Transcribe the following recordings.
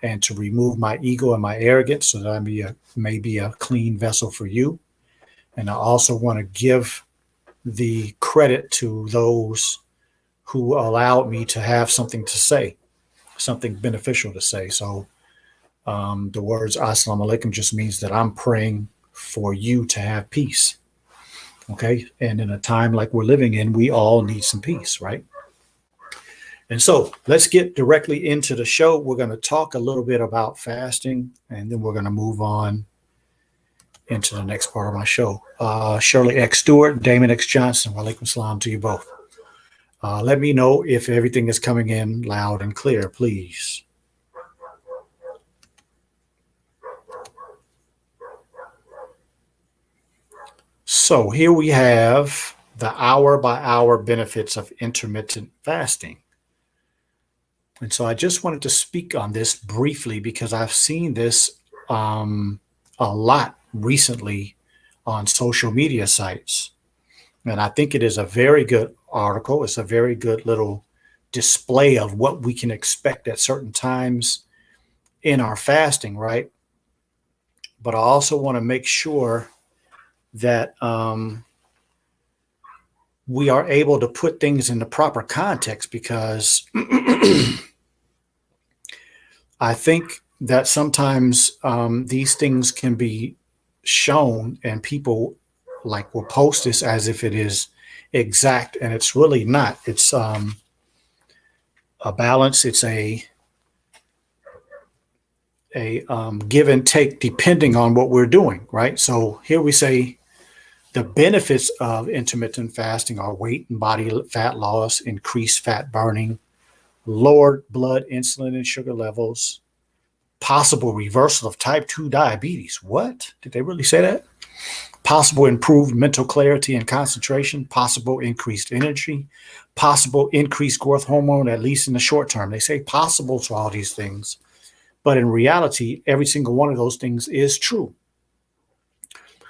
and to remove my ego and my arrogance so that I may be a clean vessel for you. And I also want to give the credit to those who allowed me to have something to say, something beneficial to say. So the words Assalamu alaikum just means that I'm praying for you to have peace. Okay. And in a time like we're living in, we all need some peace, right? And so let's get directly into the show. We're going to talk a little bit about fasting, and then we're going to move on into the next part of my show. Shirley X. Stewart, Damon X. Johnson, walaikum salam to you both. Let me know if everything is coming in loud and clear, please. So here we have the hour-by-hour benefits of intermittent fasting. And so I just wanted to speak on this briefly because I've seen this a lot recently on social media sites. And I think it is a very good article. It's a very good little display of what we can expect at certain times in our fasting, right? But I also want to make sure that we are able to put things in the proper context, because I think that sometimes these things can be shown and people will post this as if it is exact, and it's really not. It's a balance. It's a give and take depending on what we're doing, right? So here we say the benefits of intermittent fasting are weight and body fat loss, increased fat burning, lowered blood insulin and sugar levels, possible reversal of type 2 diabetes. What? Did they really say that? Possible improved mental clarity and concentration, possible increased energy, possible increased growth hormone, at least in the short term. They say possible to all these things, but in reality, every single one of those things is true.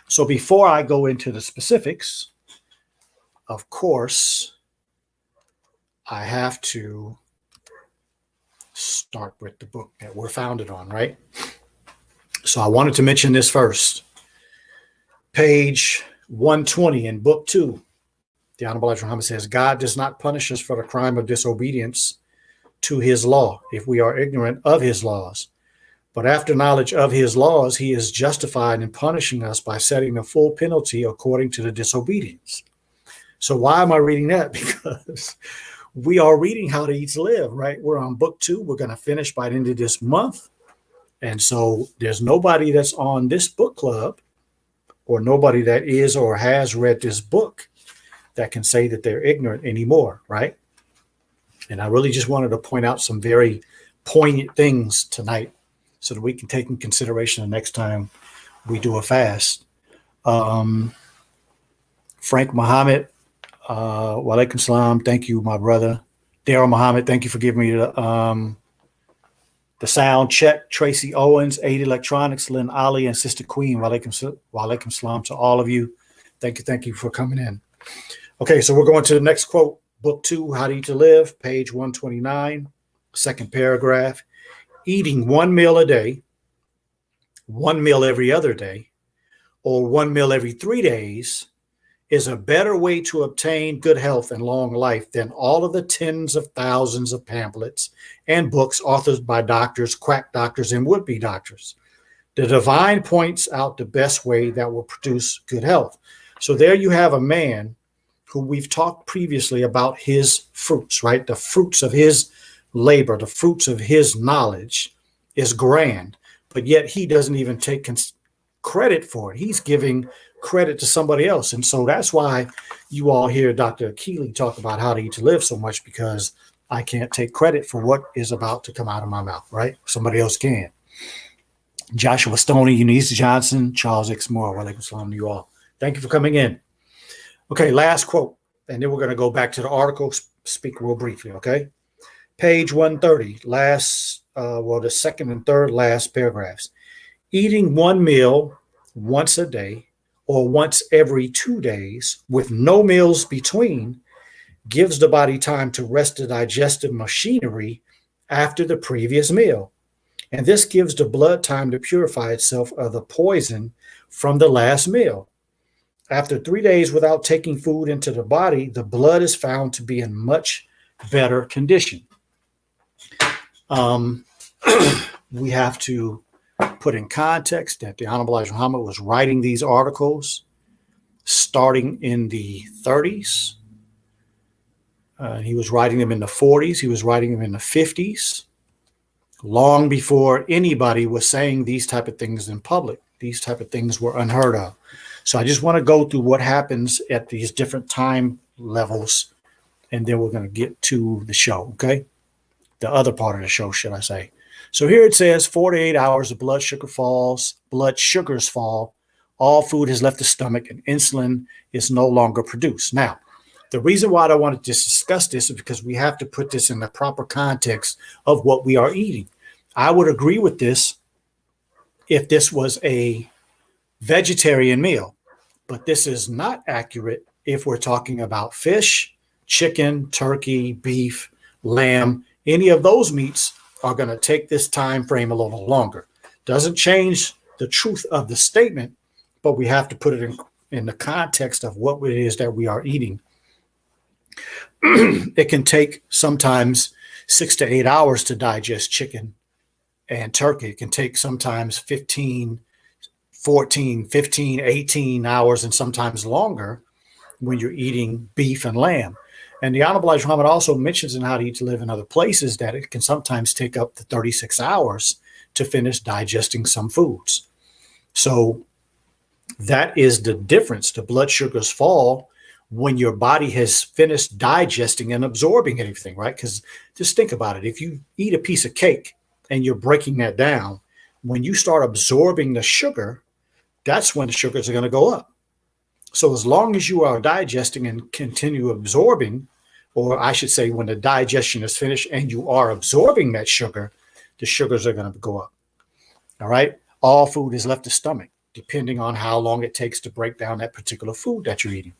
So before I go into the specifics, of course, I have to start with the book that we're founded on, right? So I wanted to mention this first. Page 120 in book 2, the Honorable Elijah Muhammad says, God does not punish us for the crime of disobedience to his law if we are ignorant of his laws. But after knowledge of his laws, he is justified in punishing us by setting the full penalty according to the disobedience. So why am I reading that? Because we are reading How to Eat to Live, right? We're on book 2. We're going to finish by the end of this month. And so there's nobody that's on this book club, or nobody that is or has read this book, that can say that they're ignorant anymore, right? And I really just wanted to point out some very poignant things tonight so that we can take in consideration the next time we do a fast. Frank Muhammad, walaikum salam. Thank you, my brother. Daryl Muhammad, thank you for giving me the sound check. Tracy Owens, 8 Electronics, Lynn Ali, and Sister Queen, walaikum salam to all of you. Thank you for coming in. Okay, so we're going to the next quote. Book 2, How to Eat to Live, page 129, second paragraph. Eating one meal a day, one meal every other day, or one meal every 3 days is a better way to obtain good health and long life than all of the tens of thousands of pamphlets and books authored by doctors, quack doctors, and would-be doctors. The divine points out the best way that will produce good health. So there you have a man who we've talked previously about his fruits, right? The fruits of his labor, the fruits of his knowledge is grand, but yet he doesn't even take credit for it. He's giving credit to somebody else. And so that's why you all hear Dr. Keeley talk about How to Eat to Live so much, because I can't take credit for what is about to come out of my mouth, right? Somebody else can. Joshua Stoney, Eunice Johnson, Charles X. Moore, walaikum salam to you all. Thank you for coming in. Okay, last quote, and then we're going to go back to the article, speak real briefly, okay? Page 130, the second and third last paragraphs. Eating one meal once a day or once every 2 days with no meals between gives the body time to rest the digestive machinery after the previous meal. And this gives the blood time to purify itself of the poison from the last meal. After 3 days without taking food into the body, the blood is found to be in much better condition. We have to put in context that the Honorable Elijah Muhammad was writing these articles starting in the 30s. He was writing them in the 40s. He was writing them in the 50s, long before anybody was saying these type of things in public. These type of things were unheard of. So I just want to go through what happens at these different time levels, and then we're going to get to the show, okay? The other part of the show, should I say. So here it says 4 to 8 hours, the blood sugars fall, all food has left the stomach, and insulin is no longer produced. Now, the reason why I want to discuss this is because we have to put this in the proper context of what we are eating. I would agree with this if this was a vegetarian meal, but this is not accurate if we're talking about fish, chicken, turkey, beef, lamb. Any of those meats are going to take this time frame a little longer. Doesn't change the truth of the statement, but we have to put it in the context of what it is that we are eating. It can take sometimes 6 to 8 hours to digest chicken and turkey. It can take sometimes 15, 14, 15, 18 hours, and sometimes longer when you're eating beef and lamb. And the Honorable Elijah Muhammad also mentions in How to Eat to Live in Other Places that it can sometimes take up to 36 hours to finish digesting some foods. So that is the difference. The blood sugars fall when your body has finished digesting and absorbing everything, right? Because just think about it. If you eat a piece of cake and you're breaking that down, when you start absorbing the sugar, that's when the sugars are going to go up. So as long as you are digesting and continue absorbing, or I should say when the digestion is finished and you are absorbing that sugar, the sugars are going to go up. All right. All food is left the stomach, depending on how long it takes to break down that particular food that you're eating.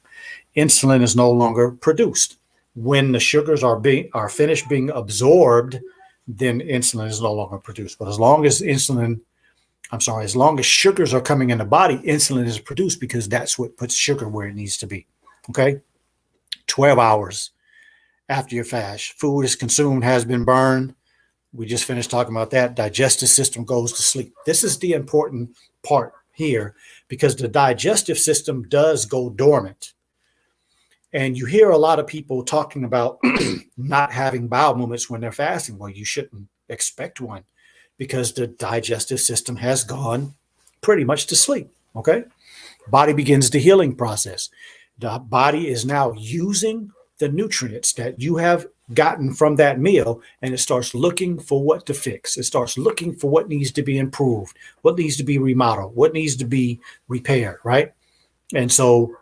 Insulin is no longer produced. When the sugars are finished being absorbed, then insulin is no longer produced. But as long as sugars are coming in the body, insulin is produced because that's what puts sugar where it needs to be. Okay. 12 hours after your fast, food is consumed, has been burned. We just finished talking about that. Digestive system goes to sleep. This is the important part here because the digestive system does go dormant. And you hear a lot of people talking about not having bowel movements when they're fasting. Well, you shouldn't expect one because the digestive system has gone pretty much to sleep, okay? Body begins the healing process. The body is now using the nutrients that you have gotten from that meal, and it starts looking for what to fix. It starts looking for what needs to be improved, what needs to be remodeled, what needs to be repaired, right? And so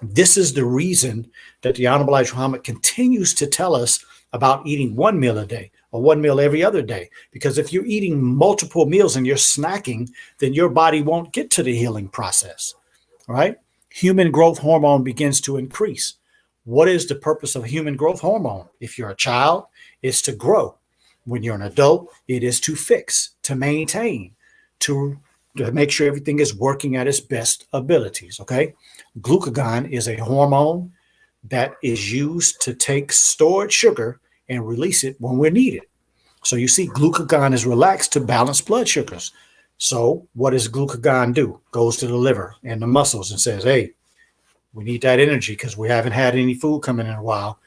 this is the reason that the Honorable Elijah Muhammad continues to tell us about eating one meal a day or one meal every other day. Because if you're eating multiple meals and you're snacking, then your body won't get to the healing process, right? Human growth hormone begins to increase. What is the purpose of human growth hormone? If you're a child, it's to grow. When you're an adult, it is to fix, to maintain, to make sure everything is working at its best abilities, okay? Glucagon is a hormone that is used to take stored sugar and release it when we're needed. So you see, glucagon is relaxed to balance blood sugars. So what does glucagon do? Goes to the liver and the muscles and says, hey, we need that energy because we haven't had any food coming in a while.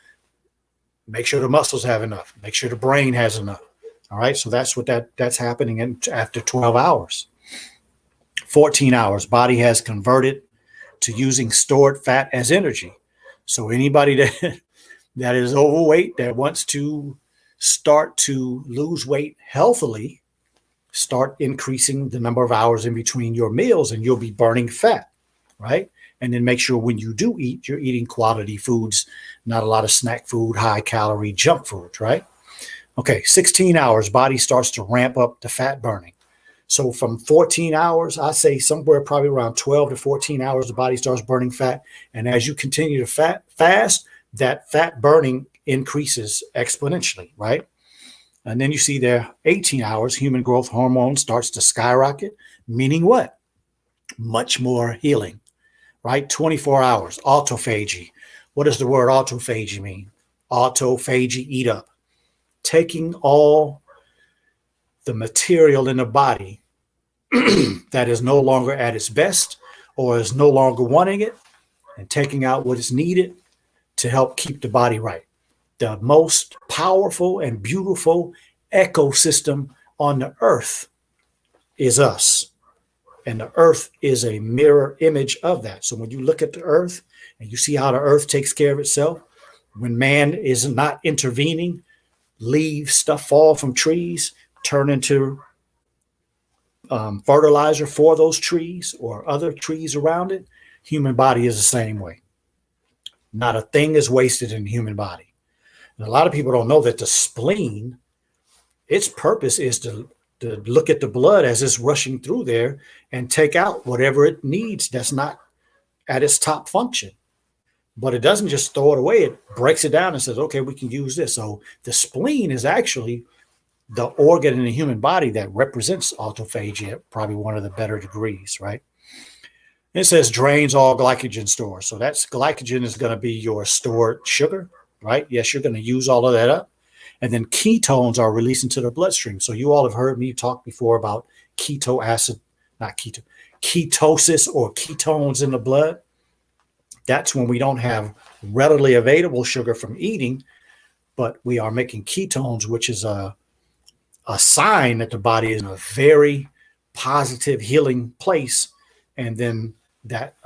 Make sure the muscles have enough. Make sure the brain has enough. All right, so that's what that's happening after 12 hours. 14 hours, body has converted to using stored fat as energy. So anybody that is overweight, that wants to start to lose weight healthily, start increasing the number of hours in between your meals and you'll be burning fat, right? And then make sure when you do eat, you're eating quality foods, not a lot of snack food, high calorie junk foods, right? Okay, 16 hours, body starts to ramp up the fat burning. So from 14 hours, I say somewhere probably around 12 to 14 hours, the body starts burning fat. And as you continue to fast, that fat burning increases exponentially, right? And then you see there 18 hours, human growth hormone starts to skyrocket, meaning what? Much more healing, right? 24 hours, autophagy. What does the word autophagy mean? Autophagy, eat up. Taking all the material in the body that is no longer at its best or is no longer wanting it and taking out what is needed to help keep the body right. The most powerful and beautiful ecosystem on the earth is us. And the earth is a mirror image of that. So when you look at the earth and you see how the earth takes care of itself, when man is not intervening, leaves stuff fall from trees, turn into fertilizer for those trees or other trees around it, human body is the same way. Not a thing is wasted in the human body. And a lot of people don't know that the spleen, its purpose is to look at the blood as it's rushing through there and take out whatever it needs that's not at its top function. But it doesn't just throw it away. It breaks it down and says, okay, we can use this. So the spleen is actually the organ in the human body that represents autophagy at probably one of the better degrees, right? It says drains all glycogen stores. So that's glycogen is going to be your stored sugar, right? Yes, you're going to use all of that up. And then ketones are released into the bloodstream. So you all have heard me talk before about ketosis or ketones in the blood. That's when we don't have readily available sugar from eating, but we are making ketones, which is a sign that the body is in a very positive healing place. And then that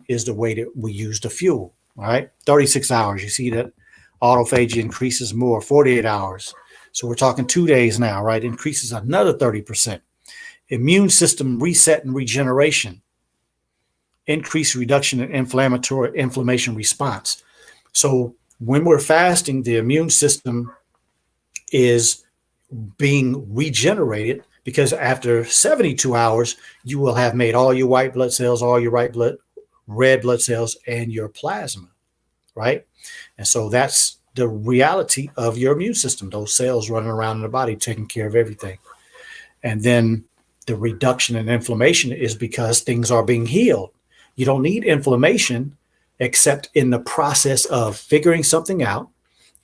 is the way that we use the fuel. All right. 36 hours. You see that autophagy increases more, 48 hours. So we're talking 2 days now, right? Increases another 30%. Immune system reset and regeneration. Increased reduction in inflammation response. So when we're fasting, the immune system is being regenerated because after 72 hours, you will have made all your white blood cells, all your red blood cells, and your plasma, right? And so that's the reality of your immune system, those cells running around in the body, taking care of everything. And then the reduction in inflammation is because things are being healed. You don't need inflammation except in the process of figuring something out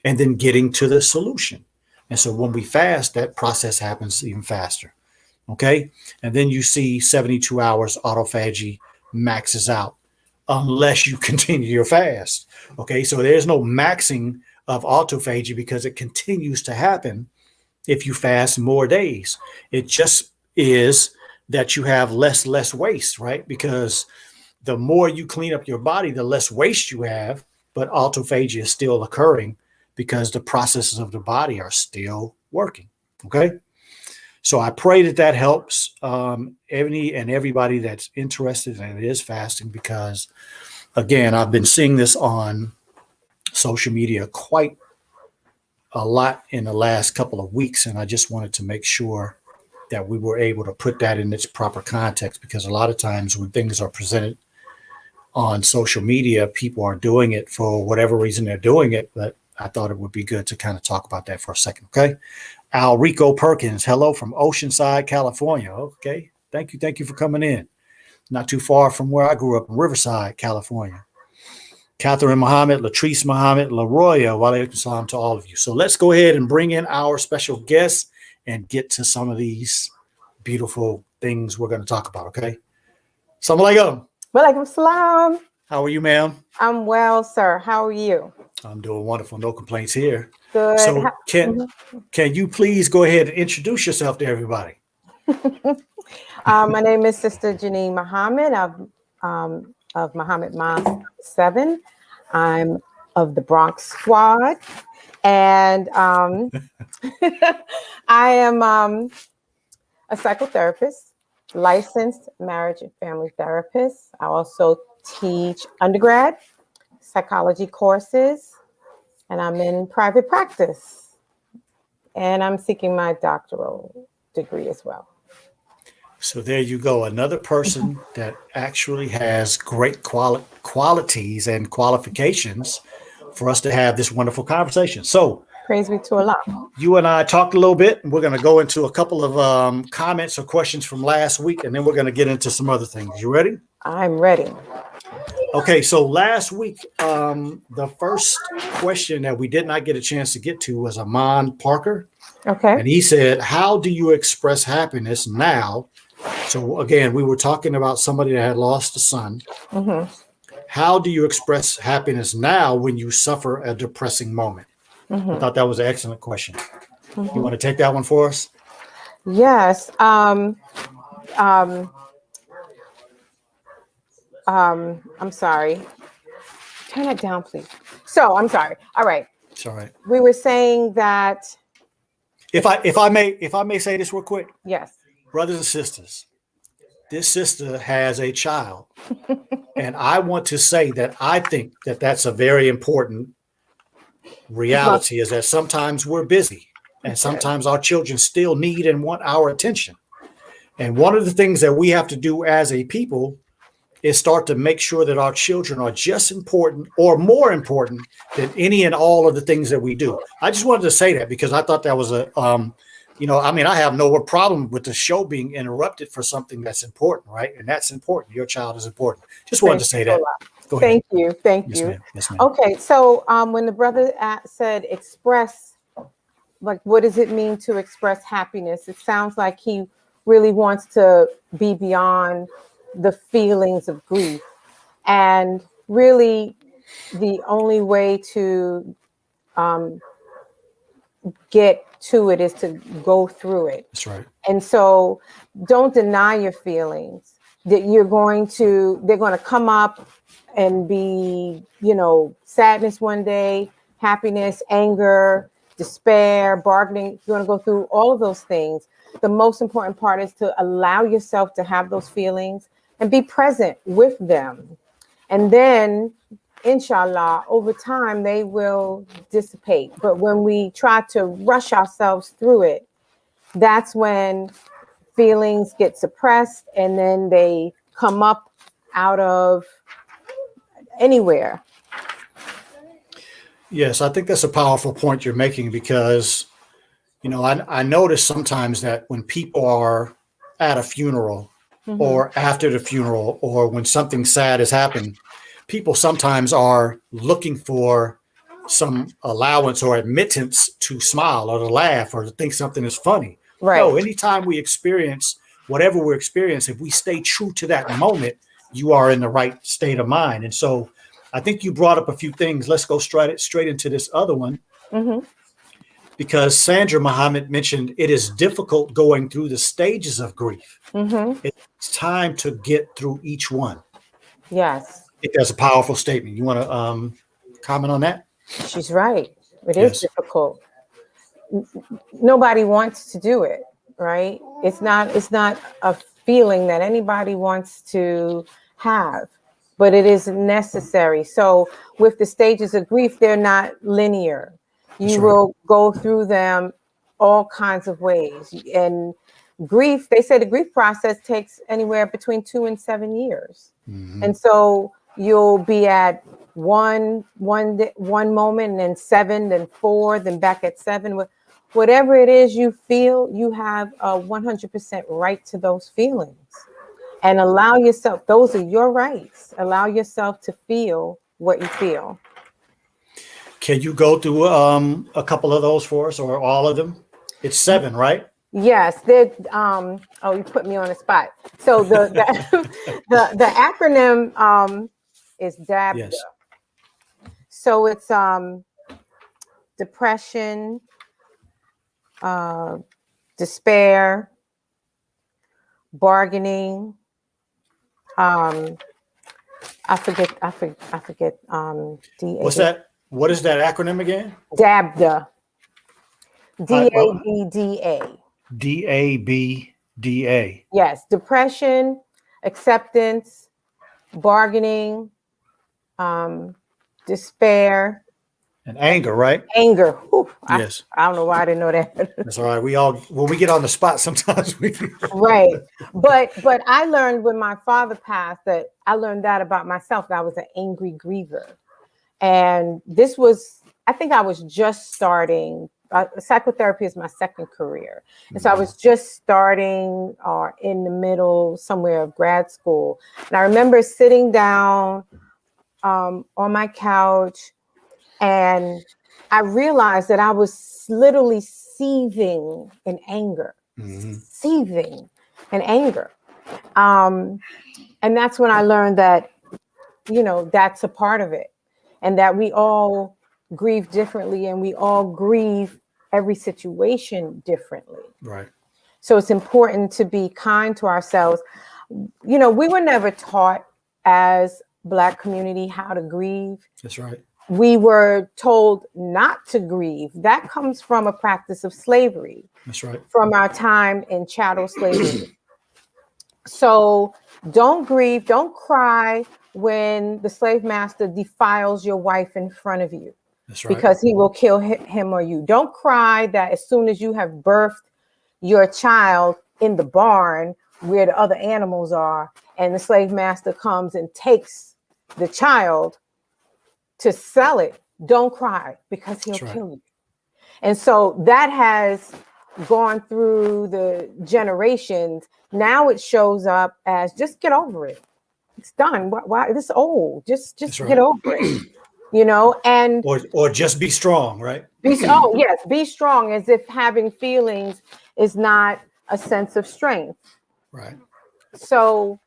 and then getting to the solution. And so when we fast, that process happens even faster. Okay. And then you see 72 hours autophagy maxes out unless you continue your fast. Okay. So there's no maxing of autophagy because it continues to happen if you fast more days. It just is that you have less waste, right? Because the more you clean up your body, the less waste you have, but autophagy is still occurring because the processes of the body are still working. Okay. So I pray that helps everybody that's interested in it is fasting, because again, I've been seeing this on social media quite a lot in the last couple of weeks. And I just wanted to make sure that we were able to put that in its proper context, because a lot of times when things are presented on social media, people are doing it for whatever reason they're doing it, but I thought it would be good to kind of talk about that for a second. Okay. Alrico Perkins, hello from Oceanside, California. Okay. Thank you for coming in. Not too far from where I grew up in Riverside, California. Catherine Muhammad, Latrice Muhammad, Laroya, wa alaikum salam to all of you. So let's go ahead and bring in our special guests and get to some of these beautiful things we're going to talk about. Okay. Assalamu alaikum. Wa alaikum salam. How are you, ma'am? I'm well, sir. How are you? I'm doing wonderful. No complaints here. Good. So can you please go ahead and introduce yourself to everybody? My name is Sister Janine Muhammad of Muhammad Mosque 7. I'm of the Bronx Squad. And I am a psychotherapist, licensed marriage and family therapist. I also teach undergrad psychology courses, and I'm in private practice. And I'm seeking my doctoral degree as well. So there you go. Another person that actually has great qualities and qualifications for us to have this wonderful conversation. So Praise be to Allah. You and I talked a little bit, and we're going to go into a couple of comments or questions from last week, and then we're going to get into some other things. You ready? I'm ready. Okay, so last week, the first question that we did not get a chance to get to was Amon Parker. Okay. And he said, how do you express happiness now? So again, we were talking about somebody that had lost a son. Mm-hmm. How do you express happiness now when you suffer a depressing moment? Mm-hmm. I thought that was an excellent question. Mm-hmm. You want to take that one for us? Yes. I'm sorry. Turn it down, please. So I'm sorry. All right. It's all right. We were saying that. If I may say this real quick, Yes. brothers and sisters, this sister has a child, and I want to say that I think that that's a very important reality. Is that sometimes we're busy, and sometimes our children still need and want our attention. And one of the things that we have to do as a people is start to make sure that our children are just important or more important than any and all of the things that we do. I just wanted to say that because I thought that was I have no problem with the show being interrupted for something that's important, right? And that's important. Your child is important. Just wanted to say that. Go ahead. Thank you. Thank Yes, you. ma'am. Yes, ma'am. Okay. So when the brother said express, like, what does it mean to express happiness? It sounds like he really wants to be beyond the feelings of grief. And really, the only way to get to it is to go through it. That's right. And so don't deny your feelings, that they're going to come up and be, sadness one day, happiness, anger, despair, bargaining. You're going to go through all of those things. The most important part is to allow yourself to have those feelings and be present with them. And then, inshallah, over time, they will dissipate. But when we try to rush ourselves through it, that's when feelings get suppressed and then they come up out of anywhere. Yes, I think that's a powerful point you're making because, I notice sometimes that when people are at a funeral or after the funeral or when something sad has happened, people sometimes are looking for some allowance or admittance to smile or to laugh or to think something is funny. Right. No, anytime we experience whatever we're experiencing, if we stay true to that moment, you are in the right state of mind. And so I think you brought up a few things. Let's go straight into this other one. Mm-hmm. Because Sandra Muhammad mentioned it is difficult going through the stages of grief. Mm-hmm. It's time to get through each one. Yes. I think that's a powerful statement. You want to comment on that? She's right. It Yes. is difficult. Nobody wants to do it, right? It's not a feeling that anybody wants to have, but it is necessary. So with the stages of grief, they're not linear. You will go through them all kinds of ways. And grief, they say the grief process takes anywhere between 2 and 7 years. Mm-hmm. And so you'll be at one moment, and then 7, then 4, then back at 7. Whatever it is you feel, you have a 100% right to those feelings. And allow yourself, those are your rights. Allow yourself to feel what you feel. Can you go through a couple of those for us, or all of them? It's 7, right? Yes. You put me on the spot. So the acronym is DABDA. Yes. So it's depression, despair, bargaining. I forget. DA. What's that? What is that acronym again? DABDA. DABDA. DABDA. Yes, depression, acceptance, bargaining, despair, and anger, right? Anger. Whew, yes. I don't know why I didn't know that. That's all right. When we get on the spot, sometimes we. Right, but I learned when my father passed I learned that about myself. That I was an angry griever. And this was I think I was just starting. Psychotherapy is my second career. And so I was just starting or in the middle somewhere of grad school. And I remember sitting down on my couch, and I realized that I was literally seething in anger, seething in anger. And that's when I learned that, that's a part of it, and that we all grieve differently, and we all grieve every situation differently. So it's important to be kind to ourselves. We were never taught as Black community how to grieve. That's right. We were told not to grieve. That comes from a practice of slavery. That's right. From our time in chattel slavery. So don't grieve, don't cry when the slave master defiles your wife in front of you. That's right. Because he will kill him or you. Don't cry that as soon as you have birthed your child in the barn where the other animals are, and the slave master comes and takes the child to sell it. Don't cry, because he'll kill you. And so that has gone through the generations. Now it shows up as, just get over it. It's done. Why this old? Just get over it. And or just be strong, right? Be strong, as if having feelings is not a sense of strength. Right. So,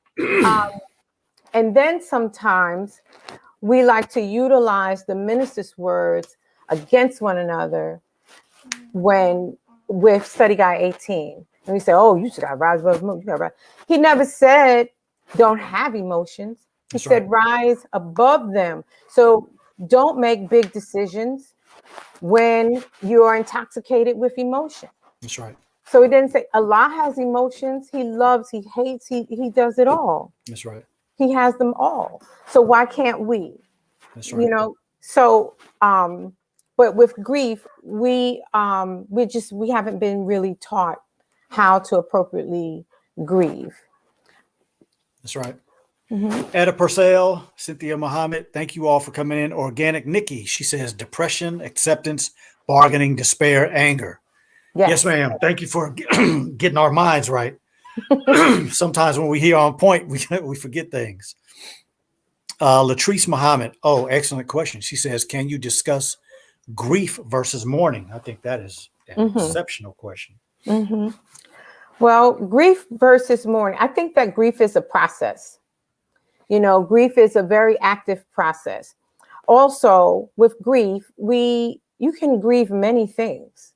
and then sometimes we like to utilize the minister's words against one another with Study Guide 18. And we say, oh, you should have rise above emotions. He never said don't have emotions. He said rise above them. So don't make big decisions when you are intoxicated with emotion. That's right. So he didn't say Allah has emotions. He loves, he hates, he does it all. That's right. He has them all. So why can't we? That's right. So but with grief, we haven't been really taught how to appropriately grieve. That's right. Etta Purcell, Cynthia Muhammad, thank you all for coming in. Organic Nikki, she says depression, acceptance, bargaining, despair, anger. Yes, ma'am. Thank you for getting our minds right. Sometimes when we hear on point, we forget things. Latrice Muhammad, oh, excellent question. She says, can you discuss grief versus mourning? I think that is an exceptional question. Well, grief versus mourning. I think that grief is a process. Grief is a very active process. Also, with grief, you can grieve many things,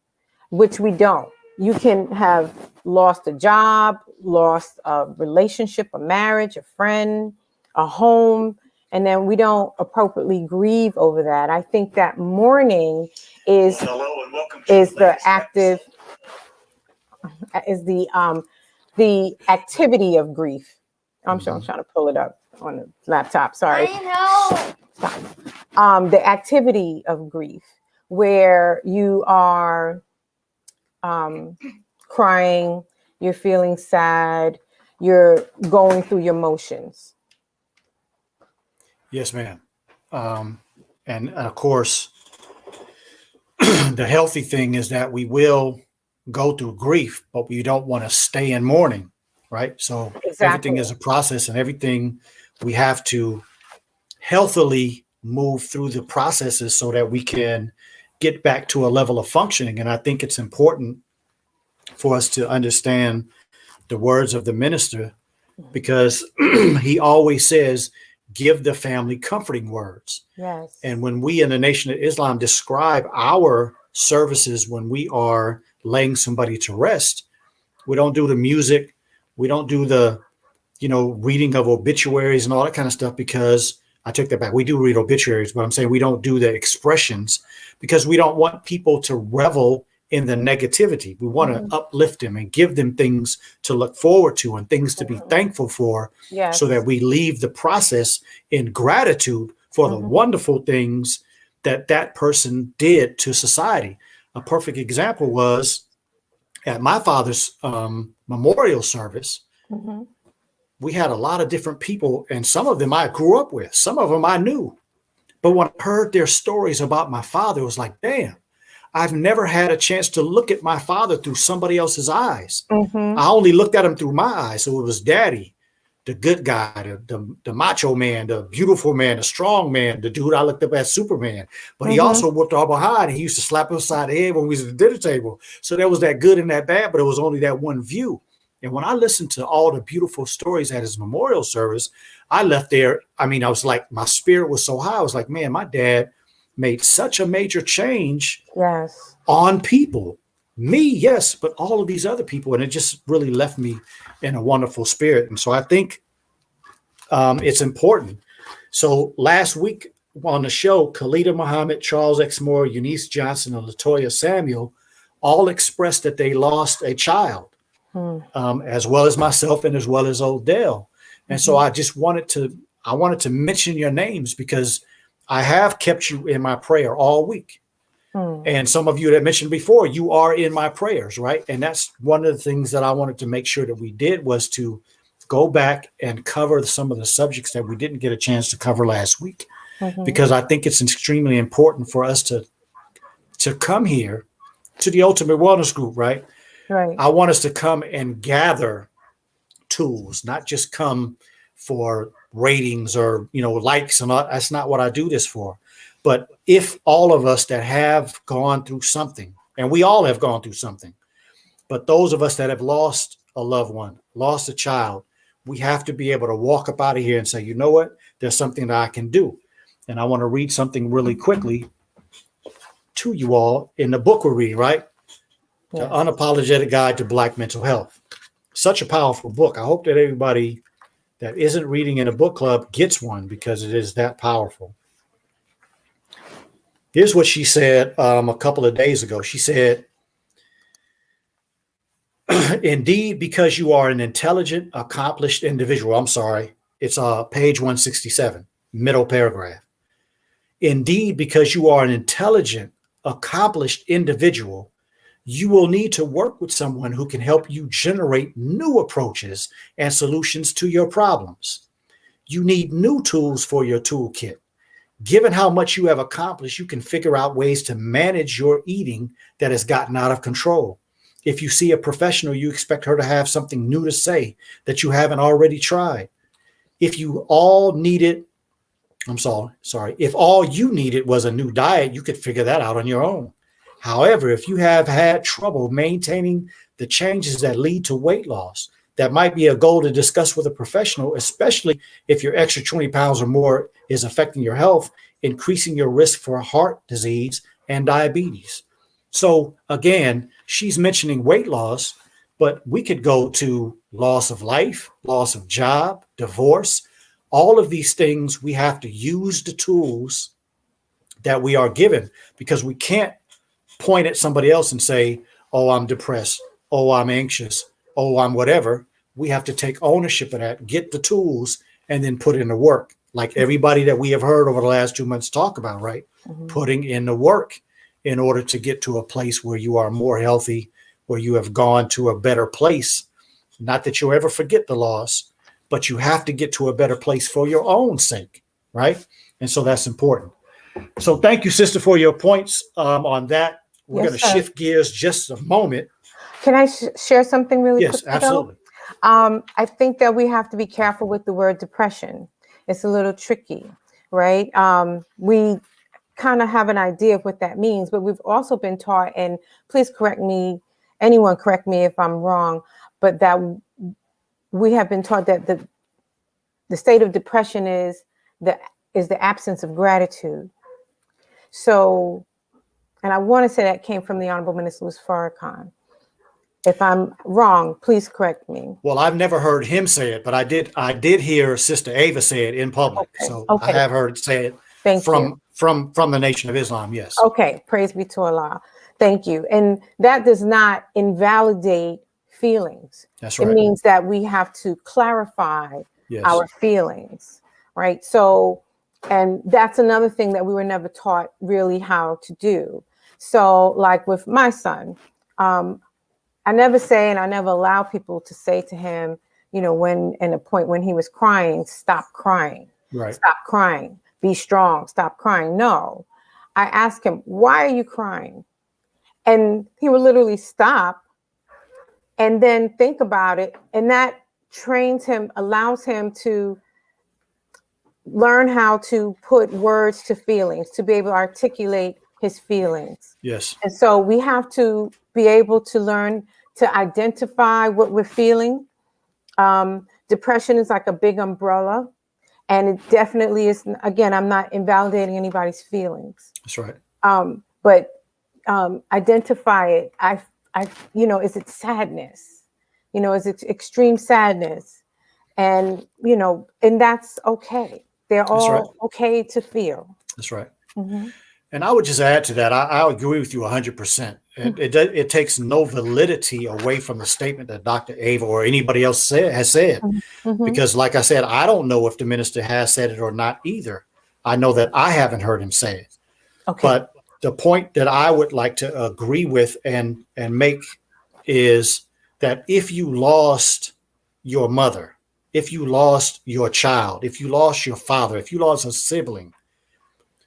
which we don't. You can have lost a job, lost a relationship, a marriage, a friend, a home, and then we don't appropriately grieve over that. I think that mourning is the active, is the activity of grief. I'm trying to pull it up on the laptop. Sorry. I know. The activity of grief, where you are crying, you're feeling sad, you're going through your motions. Yes, ma'am. And of course, the healthy thing is that we will go through grief, but we don't want to stay in mourning, right? So everything is a process, and everything we have to healthily move through the processes so that we can get back to a level of functioning. And I think it's important for us to understand the words of the minister, because he always says, give the family comforting words. Yes. And when we in the Nation of Islam describe our services when we are laying somebody to rest, we don't do the music, we don't do the reading of obituaries and all that kind of stuff, because I take that back. We do read obituaries, but I'm saying we don't do the expressions because we don't want people to revel in the negativity. We want to uplift them and give them things to look forward to and things to be thankful for, so that we leave the process in gratitude for the wonderful things that person did to society. A perfect example was at my father's memorial service. We had a lot of different people, and some of them I grew up with, some of them I knew, But when I heard their stories about my father, it was like, damn, I've never had a chance to look at my father through somebody else's eyes. Mm-hmm. I only looked at him through my eyes. So it was daddy, the good guy, the macho man, the beautiful man, the strong man, the dude I looked up as Superman. But he also whooped our behind, and he used to slap us upside the head when we was at the dinner table. So there was that good and that bad, but it was only that one view. And when I listened to all the beautiful stories at his memorial service, I left there. I mean, I was like, my spirit was so high. I was like, man, my dad made such a major change Yes. on people. Me, yes, but all of these other people. And it just really left me in a wonderful spirit. And so I think it's important. So last week on the show, Khalida Muhammad, Charles X. Moore, Eunice Johnson, and Latoya Samuel all expressed that they lost a child. As well as myself and as well as Odell. And so I just wanted to mention your names because I have kept you in my prayer all week. And some of you that mentioned before, you are in my prayers, right? And that's one of the things that I wanted to make sure that we did was to go back and cover some of the subjects that we didn't get a chance to cover last week, because I think it's extremely important for us to come here to the Ultimate Wellness Group, right? Right. I want us to come and gather tools, not just come for ratings or, likes and all. That's not what I do this for. But if all of us that have gone through something, and we all have gone through something, but those of us that have lost a loved one, lost a child, we have to be able to walk up out of here and say, you know what, there's something that I can do. And I want to read something really quickly to you all in the book we're reading, right? The Unapologetic Guide to Black Mental Health. Such a powerful book. I hope that everybody that isn't reading in a book club gets one because it is that powerful. Here's what she said a couple of days ago. She said, indeed, because you are an intelligent, accomplished individual. I'm sorry. It's page 167, middle paragraph. Indeed, because you are an intelligent, accomplished individual, you will need to work with someone who can help you generate new approaches and solutions to your problems. You need new tools for your toolkit. Given how much you have accomplished, you can figure out ways to manage your eating that has gotten out of control. If you see a professional, you expect her to have something new to say that you haven't already tried. If all you needed was a new diet, you could figure that out on your own. However, if you have had trouble maintaining the changes that lead to weight loss, that might be a goal to discuss with a professional, especially if your extra 20 pounds or more is affecting your health, increasing your risk for heart disease and diabetes. So again, she's mentioning weight loss, but we could go to loss of life, loss of job, divorce. All of these things, we have to use the tools that we are given, because we can't point at somebody else and say, oh, I'm depressed. Oh, I'm anxious. Oh, I'm whatever. We have to take ownership of that, get the tools, and then put in the work. Like everybody that we have heard over the last 2 months talk about, right? Putting in the work in order to get to a place where you are more healthy, where you have gone to a better place. Not that you'll ever forget the loss, but you have to get to a better place for your own sake, right? And so that's important. So thank you, sister, for your points on that. We're going to shift gears just a moment. Can I share something really quick? Yes, absolutely. I think that we have to be careful with the word depression. It's a little tricky, right? We kind of have an idea of what that means, but we've also been taught, and please anyone correct me if I'm wrong, but that we have been taught that the state of depression is the absence of gratitude. So, and I want to say that came from the Honorable Minister Louis Farrakhan. If I'm wrong, please correct me. Well, I've never heard him say it, but I did hear Sister Ava say it in public. Okay. So I have heard say it from the Nation of Islam. Yes. Okay. Praise be to Allah. Thank you. And that does not invalidate feelings. That's right. It means that we have to clarify our feelings, right? So, and that's another thing that we were never taught really how to do. So like with my son, I never say, and I never allow people to say to him, when in a point when he was crying, stop crying, right? Stop crying. be strong, stop crying. No, I ask him, why are you crying? And he would literally stop and then think about it. And that trains him, allows him to learn how to put words to feelings, to be able to articulate his feelings. Yes. And so we have to be able to learn to identify what we're feeling. Depression is like a big umbrella, and it definitely is. Again, I'm not invalidating anybody's feelings. That's right. But identify it. Is it sadness? Is it extreme sadness? And and that's okay. They're all right. okay to feel. That's right. Mm-hmm. And I would just add to that. I agree with you 100%. It takes no validity away from the statement that Dr. Ava or anybody else has said. Mm-hmm. Because like I said, I don't know if the minister has said it or not either. I know that I haven't heard him say it. Okay. But the point that I would like to agree with and make is that if you lost your mother, if you lost your child, if you lost your father, if you lost a sibling,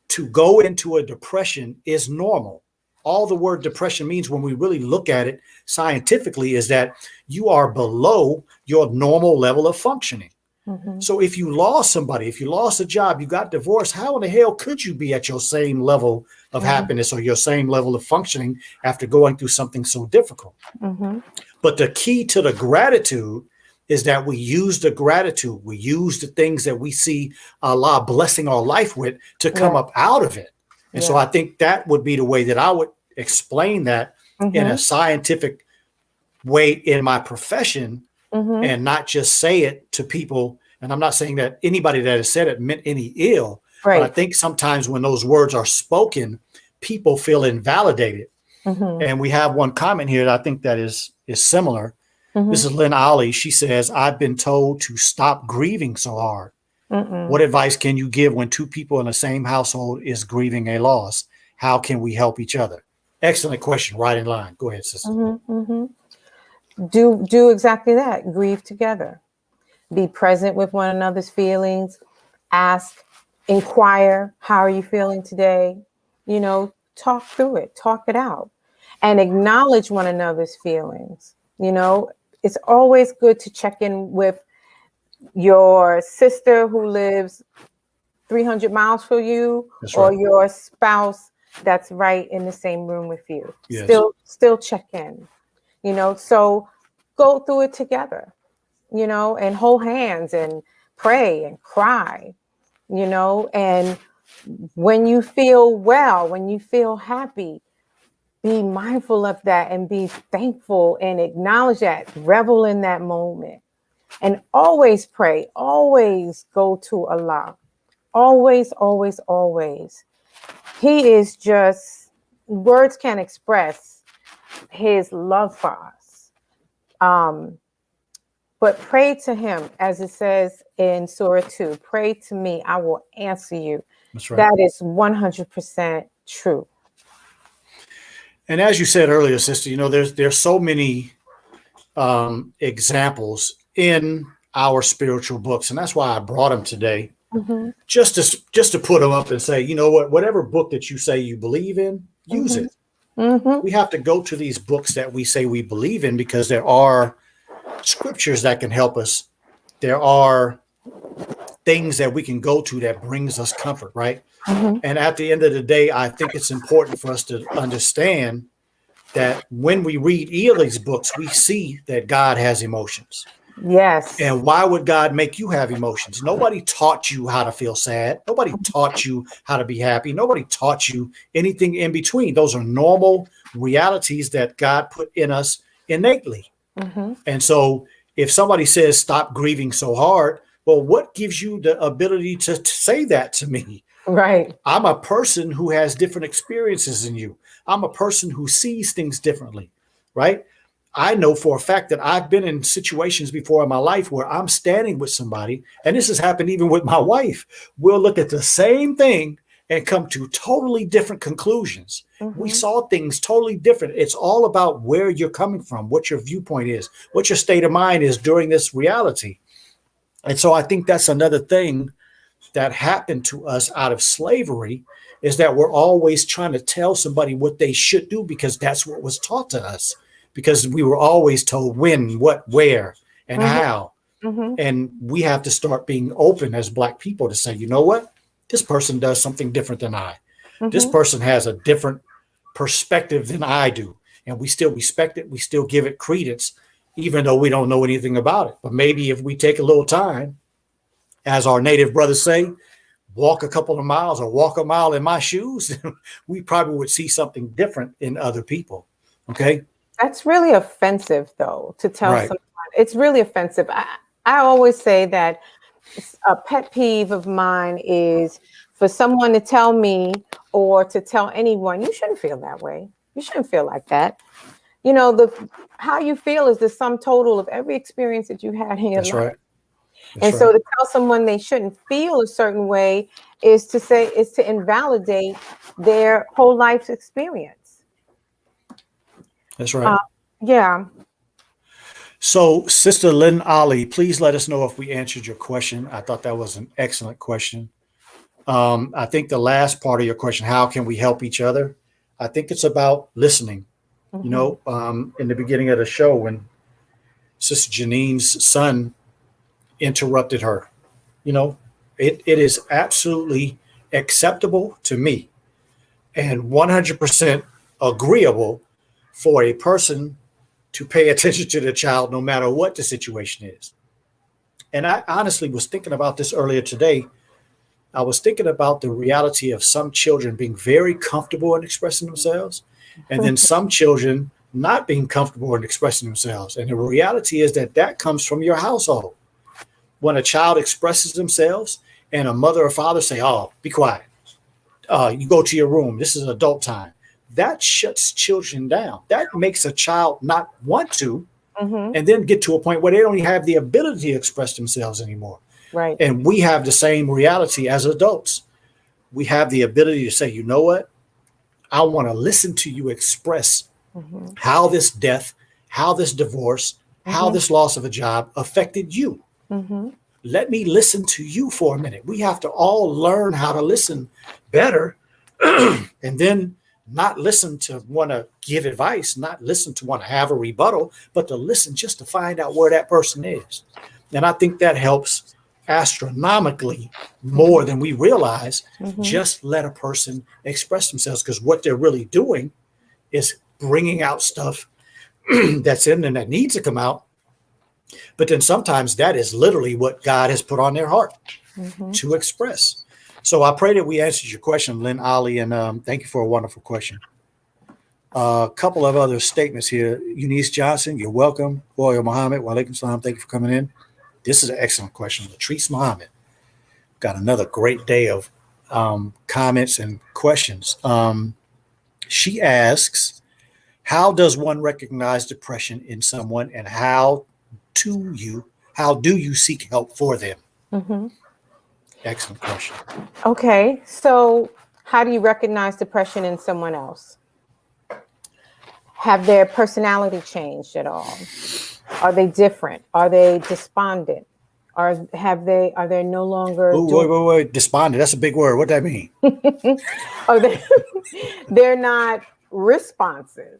to go into a depression is normal. All the word depression means, when we really look at it scientifically, is that you are below your normal level of functioning. Mm-hmm. So if you lost somebody, if you lost a job, you got divorced, how in the hell could you be at your same level of Mm-hmm. happiness or your same level of functioning after going through something so difficult? Mm-hmm. But the key to the gratitude is that we use the gratitude. We use the things that we see Allah blessing our life with to come up out of it. And so I think that would be the way that I would explain that in a scientific way in my profession, and not just say it to people. And I'm not saying that anybody that has said it meant any ill, Right. but I think sometimes when those words are spoken, people feel invalidated. And we have one comment here that I think that is similar. This is Lynn Ollie. She says, I've been told to stop grieving so hard. What advice can you give when two people in the same household is grieving a loss? How can we help each other? Excellent question. Right in line. Go ahead, sister. Do exactly that. Grieve together. Be present with one another's feelings. Ask, inquire, how are you feeling today? Talk through it, talk it out, and acknowledge one another's feelings. It's always good to check in with your sister who lives 300 miles from you, That's or right. your spouse that's right in the same room with you. Yes. Still check in, so go through it together, and hold hands and pray and cry, and when you feel well, when you feel happy, be mindful of that and be thankful and acknowledge that, revel in that moment, and always pray, always go to Allah, always, always, always. He is just, words can't express his love for us. But pray to him, as it says in Surah 2, pray to me, I will answer you. That's right. That is 100% true. And as you said earlier, sister, there's so many examples in our spiritual books, and that's why I brought them today, just to put them up and say, whatever book that you say you believe in, use it. We have to go to these books that we say we believe in, because there are scriptures that can help us. There are things that we can go to that brings us comfort, right? And at the end of the day, I think it's important for us to understand that when we read either of these books, we see that God has emotions. Yes. And why would God make you have emotions? Nobody taught you how to feel sad. Nobody taught you how to be happy. Nobody taught you anything in between. Those are normal realities that God put in us innately. And so if somebody says, stop grieving so hard, well, what gives you the ability to say that to me? Right. I'm a person who has different experiences than you. I'm a person who sees things differently, right? I know for a fact that I've been in situations before in my life where I'm standing with somebody, and this has happened even with my wife. We'll look at the same thing and come to totally different conclusions. We saw things totally different. It's all about where you're coming from, what your viewpoint is, what your state of mind is during this reality. And so I think that's another thing that happened to us out of slavery is that we're always trying to tell somebody what they should do because that's what was taught to us, because we were always told when, what, where, and Mhm. how. Mhm. And we have to start being open as Black people to say, you know what? This person does something different than I. This Mhm. person has a different perspective than I do. And we still respect it. We still give it credence, even though we don't know anything about it. But maybe if we take a little time, as our native brothers say, walk a couple of miles or walk a mile in my shoes, we probably would see something different in other people. Okay. That's really offensive, though, to tell Right. someone. It's really offensive. I always say that a pet peeve of mine is for someone to tell me or to tell anyone, you shouldn't feel that way. You shouldn't feel like that. You know, the how you feel is the sum total of every experience that you had in your That's life. right. That's And so right. to tell someone they shouldn't feel a certain way is to invalidate their whole life's experience. That's right. Uh, yeah. So, Sister Lynn Ali, please let us know if we answered your question. I thought that was an excellent question. I think the last part of your question, how can we help each other? I think it's about listening. You Mhm. know, in the beginning of the show, when Sister Janine's son interrupted her, you know, it is absolutely acceptable to me and 100% agreeable for a person to pay attention to the child no matter what the situation is. And I honestly was thinking about this earlier today. I was thinking about the reality of some children being very comfortable in expressing themselves, and then some children not being comfortable in expressing themselves. And the reality is that that comes from your household. When a child expresses themselves and a mother or father say, "Oh, be quiet. You go to your room. This is adult time." That shuts children down. That makes a child not want to, Mhm. and then get to a point where they don't even have the ability to express themselves anymore. Right. And we have the same reality as adults. We have the ability to say, you know what? I want to listen to you express Mhm. how this death, how this divorce, how Mhm. this loss of a job affected you. Mhm. Let me listen to you for a minute. We have to all learn how to listen better and then not listen to want to give advice, not listen to want to have a rebuttal, but to listen just to find out where that person is. And I think that helps astronomically more than we realize. Mhm. Just let a person express themselves, because what they're really doing is bringing out stuff that's in them that needs to come out. But then sometimes that is literally what God has put on their heart Mhm. to express. So I pray that we answered your question, Lynn Ali, and thank you for a wonderful question. A couple of other statements here. Eunice Johnson, you're welcome. Royal Muhammad, wa alaikum salam, thank you for coming in. This is an excellent question. Latrice Muhammad got another great day of comments and questions. She asks, how does one recognize depression in someone, and how do you seek help for them? Mhm. Excellent question. Okay. So, how do you recognize depression in someone else? Have their personality changed at all? Are they different? Are they despondent? Are they no longer Oh, doing wait. Despondent. That's a big word. What that mean? are they they're not responsive.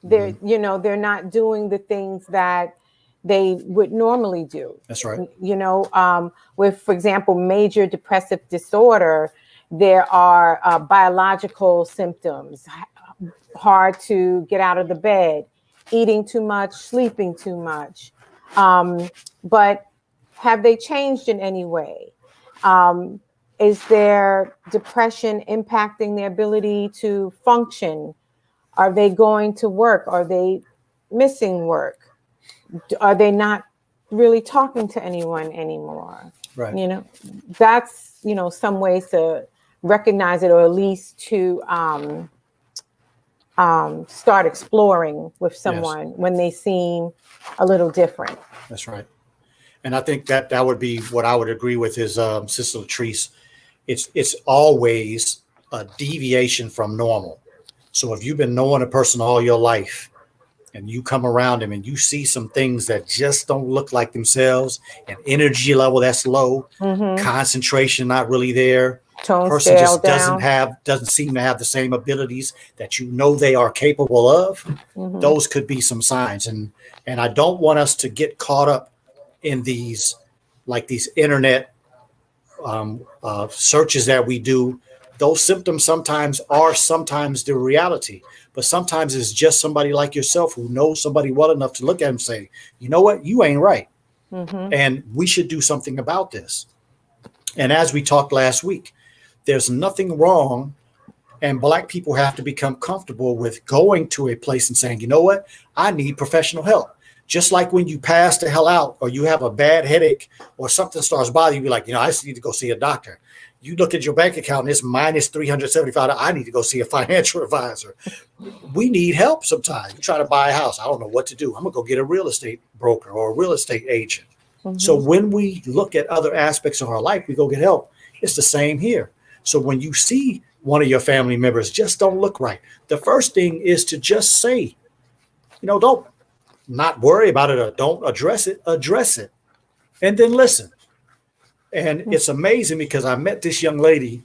Mhm. They're not doing the things that they would normally do. That's right. With, for example, major depressive disorder, there are biological symptoms, hard to get out of the bed, eating too much, sleeping too much. But have they changed in any way? Um, is their depression impacting their ability to function? Are they going to work? Are they missing work? Are they not really talking to anyone anymore? Right. You know, that's, some ways to recognize it, or at least to start exploring with Yes, someone when they seem a little different. that's right. And I think that that would be what I would agree with is Sister Latrice. It's always a deviation from normal. So if you've been knowing a person all your life and you come around them and you see some things that just don't look like themselves, an energy level that's low, concentration not really there, Tone person scale just down. doesn't seem to have the same abilities that you know they are capable of, those could be some signs. And I don't want us to get caught up in these internet searches that we do. Those symptoms sometimes are sometimes the reality, but sometimes it's just somebody like yourself who knows somebody well enough to look at him and say, you know what, you ain't right. And we should do something about this. And as we talked last week, there's nothing wrong. And Black people have to become comfortable with going to a place and saying, you know what, I need professional help. Just like when you pass the hell out or you have a bad headache or something starts bothering you, be like, I just need to go see a doctor. You look at your bank account and it's minus $375. I need to go see a financial advisor. We need help sometimes. You try to buy a house. I don't know what to do. I'm going to go get a real estate broker or a real estate agent. So when we look at other aspects of our life, we go get help. It's the same here. So when you see one of your family members just don't look right, the first thing is to just say, don't not worry about it or don't address it, and then listen. And it's amazing because I met this young lady,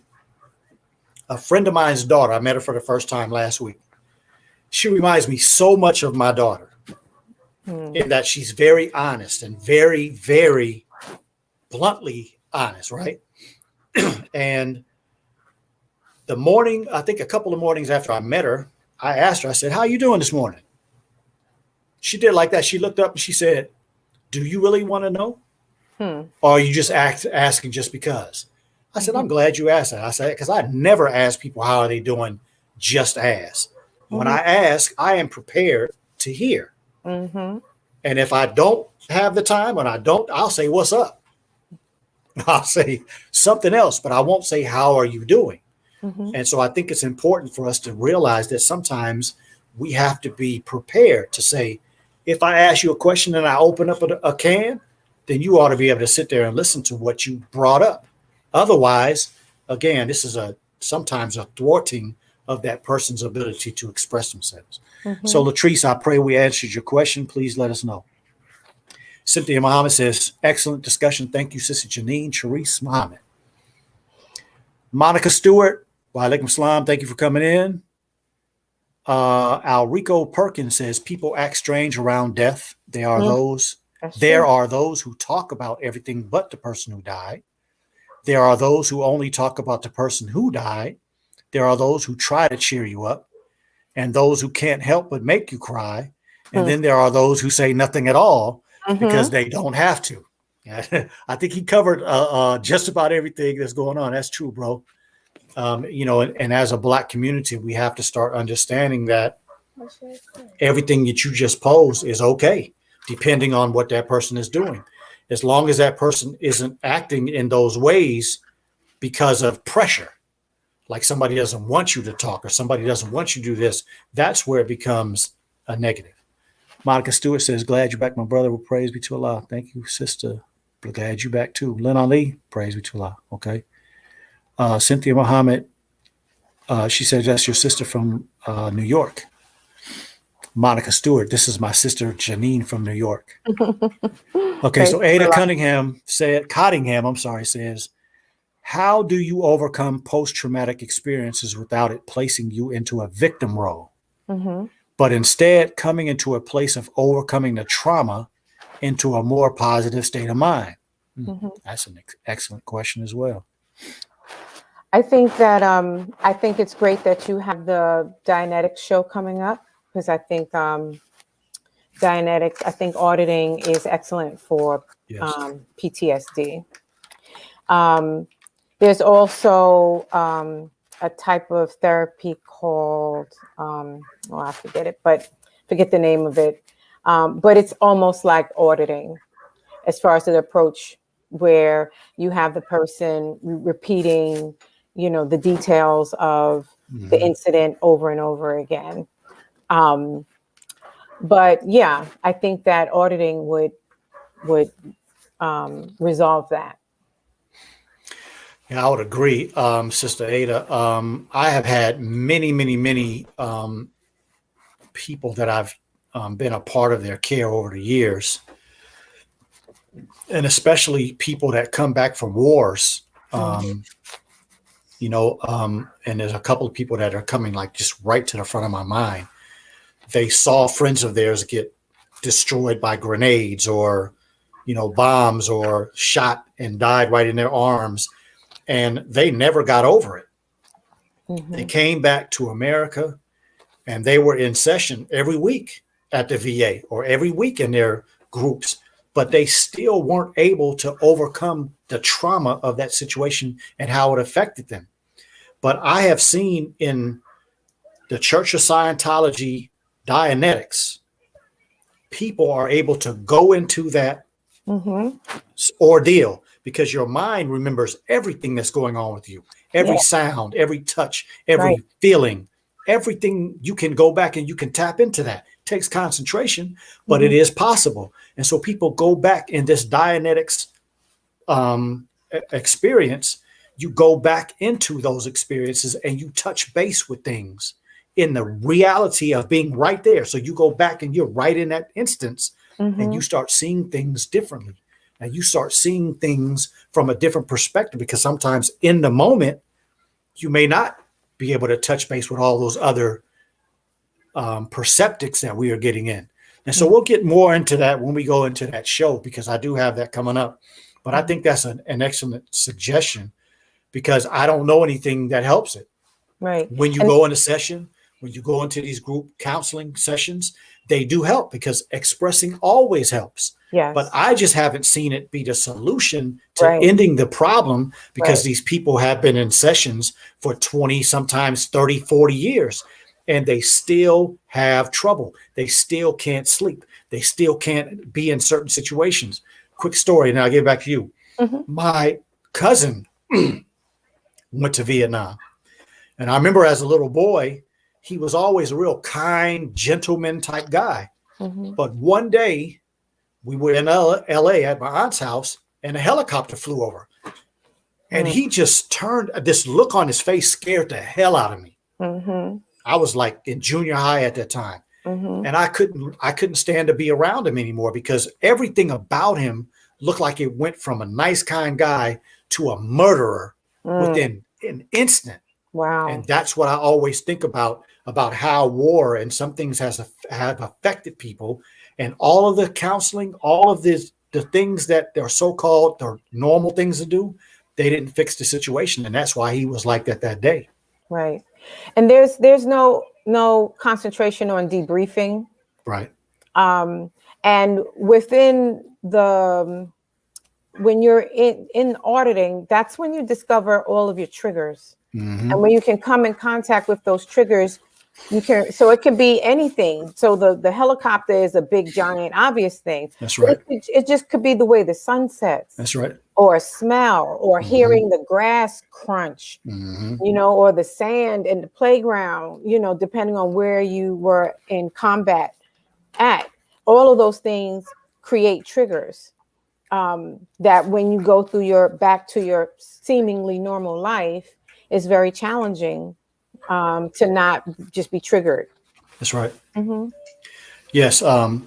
a friend of mine's daughter. I met her for the first time last week. She reminds me so much of my daughter in that she's very honest and very, very bluntly honest, right? And the morning, I think a couple of mornings after I met her, I asked her, I said, how you doing this morning? She did like that. She looked up and she said, do you really want to know? Or are you just asking just because? I said, I'm glad you asked that. I said, because I never ask people how are they doing, just ask. When I ask, I am prepared to hear. And if I don't have the time and I'll say, what's up? I'll say something else, but I won't say, how are you doing? And so I think it's important for us to realize that sometimes we have to be prepared to say, if I ask you a question and I open up a can, then you ought to be able to sit there and listen to what you brought up. Otherwise, again, this is sometimes a thwarting of that person's ability to express themselves. So Latrice, I pray we answered your question. Please let us know. Cynthia Muhammad says, excellent discussion. Thank you, Sister Janine Charisse Muhammad. Monica Stewart, wa alaikum salam. Thank you for coming in. Alrico Perkins says, people act strange around death. There are those who talk about everything but the person who died. There are those who only talk about the person who died. There are those who try to cheer you up and those who can't help but make you cry. And then there are those who say nothing at all because they don't have to. I think he covered just about everything that's going on. That's true, bro. And as a Black community, we have to start understanding that everything that you just posed is okay, depending on what that person is doing. As long as that person isn't acting in those ways because of pressure, like somebody doesn't want you to talk or somebody doesn't want you to do this, that's where it becomes a negative. Monica Stewart says, glad you're back, my brother. Well, praise be to Allah. Thank you, sister. Glad you're back too. Lynn Ali, praise be to Allah. Okay. Cynthia Muhammad, she says, that's your sister from New York. Monica Stewart, this is my sister Janine from New York. Okay, so Ada Cottingham says, how do you overcome post-traumatic experiences without it placing you into a victim role, but instead coming into a place of overcoming the trauma into a more positive state of mind? That's an excellent question as well. I think that I think it's great that you have the Dianetics show coming up, because I think Dianetics, I think auditing is excellent for PTSD. There's also a type of therapy called, I forget the name of it, but it's almost like auditing as far as the approach, where you have the person repeating, the details of the incident over and over again. But yeah, I think that auditing would resolve that. Yeah, I would agree, Sister Ada. I have had many, many, many people that I've been a part of their care over the years, and especially people that come back from wars. And there's a couple of people that are coming like just right to the front of my mind. They saw friends of theirs get destroyed by grenades or, bombs or shot and died right in their arms. And they never got over it. Mm-hmm. They came back to America and they were in session every week at the VA or every week in their groups, but they still weren't able to overcome the trauma of that situation and how it affected them. But I have seen in the Church of Scientology Dianetics, people are able to go into that ordeal because your mind remembers everything that's going on with you, every sound, every touch, every feeling, everything. You can go back and you can tap into that. It takes concentration, but it is possible. And so people go back in this Dianetics experience. You go back into those experiences and you touch base with things in the reality of being right there. So you go back and you're right in that instance and you start seeing things differently. And you start seeing things from a different perspective because sometimes in the moment, you may not be able to touch base with all those other perceptics that we are getting in. And so we'll get more into that when we go into that show, because I do have that coming up. But I think that's an excellent suggestion, because I don't know anything that helps it. Right. When you go into session, when you go into these group counseling sessions, they do help because expressing always helps. Yes. But I just haven't seen it be the solution to ending the problem, because these people have been in sessions for 20, sometimes 30, 40 years, and they still have trouble. They still can't sleep. They still can't be in certain situations. Quick story, and I'll get back to you. My cousin went to Vietnam. And I remember as a little boy, he was always a real kind, gentleman type guy. But one day we were in LA at my aunt's house and a helicopter flew over. And he just turned, this look on his face scared the hell out of me. I was like in junior high at that time. And I couldn't stand to be around him anymore, because everything about him looked like it went from a nice, kind guy to a murderer within an instant. Wow. And that's what I always think about how war and some things have affected people, and all of the counseling, all of the things that they're so-called the normal things to do, they didn't fix the situation. And that's why he was like that day. Right. And there's no concentration on debriefing. Right. And within when you're in auditing, that's when you discover all of your triggers. And when you can come in contact with those triggers, so it can be anything. So the helicopter is a big, giant, obvious thing. That's right. It just could be the way the sun sets. That's right. Or a smell, or hearing the grass crunch, or the sand in the playground, depending on where you were in combat at. All of those things create triggers that when you go through back to your seemingly normal life, it's very challenging to not just be triggered. That's right. Yes.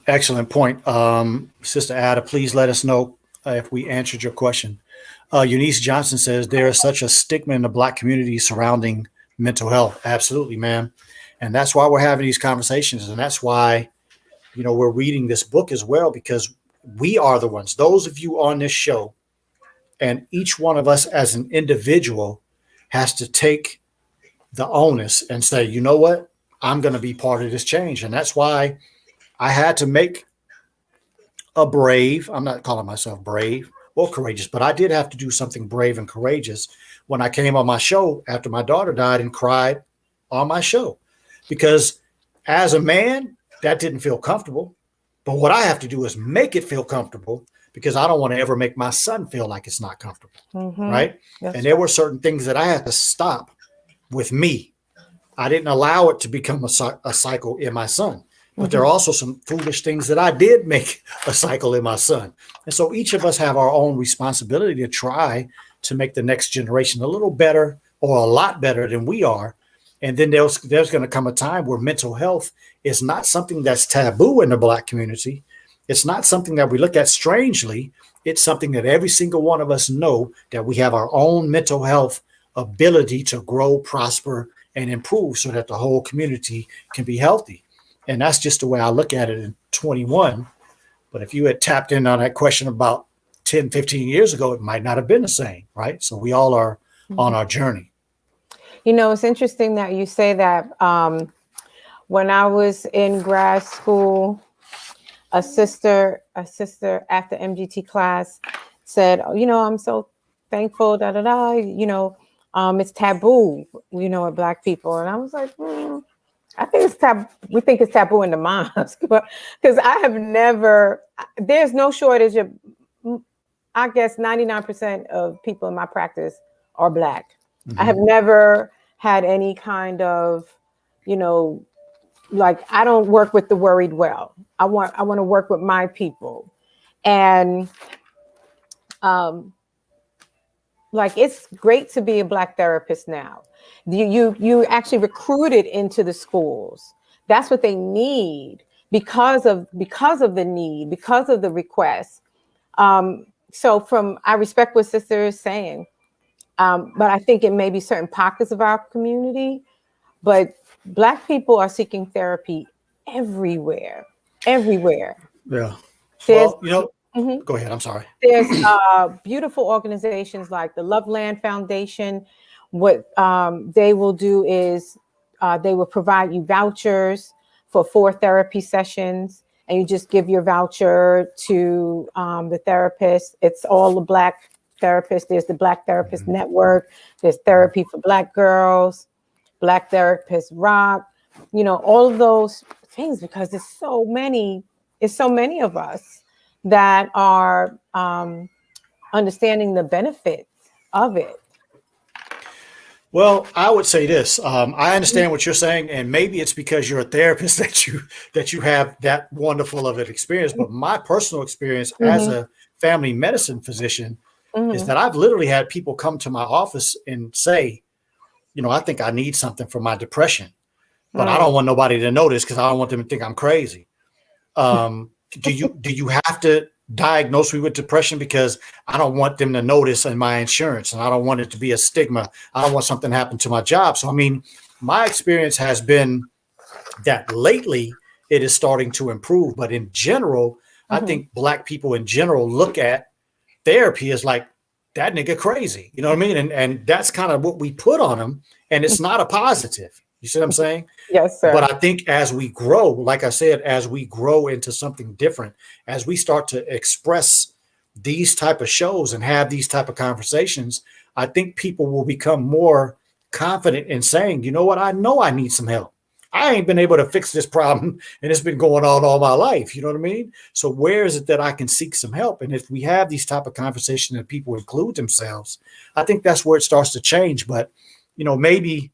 Excellent point. Sister Ada, please let us know if we answered your question. Eunice Johnson says there is such a stigma in the Black community surrounding mental health. Absolutely, ma'am. And that's why we're having these conversations. And that's why, we're reading this book as well, because we are the ones, those of you on this show, and each one of us as an individual has to take the onus and say, you know what, I'm going to be part of this change. And that's why I had to make I'm not calling myself brave or courageous, but I did have to do something brave and courageous when I came on my show after my daughter died and cried on my show, because as a man, that didn't feel comfortable. But what I have to do is make it feel comfortable, because I don't want to ever make my son feel like it's not comfortable. Right. And there were certain things that I had to stop with me. I didn't allow it to become a cycle in my son. But there are also some foolish things that I did make a cycle in my son. And so each of us have our own responsibility to try to make the next generation a little better or a lot better than we are. And then there's going to come a time where mental health is not something that's taboo in the Black community. It's not something that we look at strangely. It's something that every single one of us know that we have our own mental health ability to grow, prosper, and improve so that the whole community can be healthy. And that's just the way I look at it in 21. But if you had tapped in on that question about 10, 15 years ago, it might not have been the same, right? So we all are on our journey. You know, it's interesting that you say that. When I was in grad school, a sister after MGT class said, oh, you know, I'm so thankful, it's taboo, with Black people. And I was like, I think it's taboo. We think it's taboo in the mosque, because I have never, there's no shortage of, I guess 99% of people in my practice are Black. Mm-hmm. I have never had any kind of, like, I don't work with the worried well. I want to work with my people. And like, it's great to be a Black therapist now. You actually recruited into the schools. That's what they need because of the need, because of the request. So I respect what Sister is saying, but I think it may be certain pockets of our community, but Black people are seeking therapy everywhere. Yeah. Well, go ahead. I'm sorry. There's beautiful organizations like the Loveland Foundation. What they will do is they will provide you vouchers for 4 therapy sessions, and you just give your voucher to the therapist. It's all the Black therapists. There's the Black Therapist Network. There's Therapy for Black Girls, Black Therapists Rock. All of those things, because there's so many of us that are understanding the benefits of it. Well, I would say this. I understand what you're saying, and maybe it's because you're a therapist that you have that wonderful of an experience. But my personal experience as a family medicine physician is that I've literally had people come to my office and say, I think I need something for my depression, but I don't want nobody to know this because I don't want them to think I'm crazy. Do you have to diagnose me with depression? Because I don't want them to notice in my insurance, and I don't want it to be a stigma. I don't want something to happen to my job. So, my experience has been that lately it is starting to improve. But in general, I think Black people in general look at therapy as like, that nigga crazy. You know what I mean? And that's kind of what we put on them. And it's not a positive. You see what I'm saying? Yes, sir. But I think as we grow, like I said, as we grow into something different, as we start to express these type of shows and have these type of conversations, I think people will become more confident in saying, you know what, I know I need some help. I ain't been able to fix this problem, and it's been going on all my life. You know what I mean? So where is it that I can seek some help? And if we have these type of conversations and people include themselves, I think that's where it starts to change. But, maybe,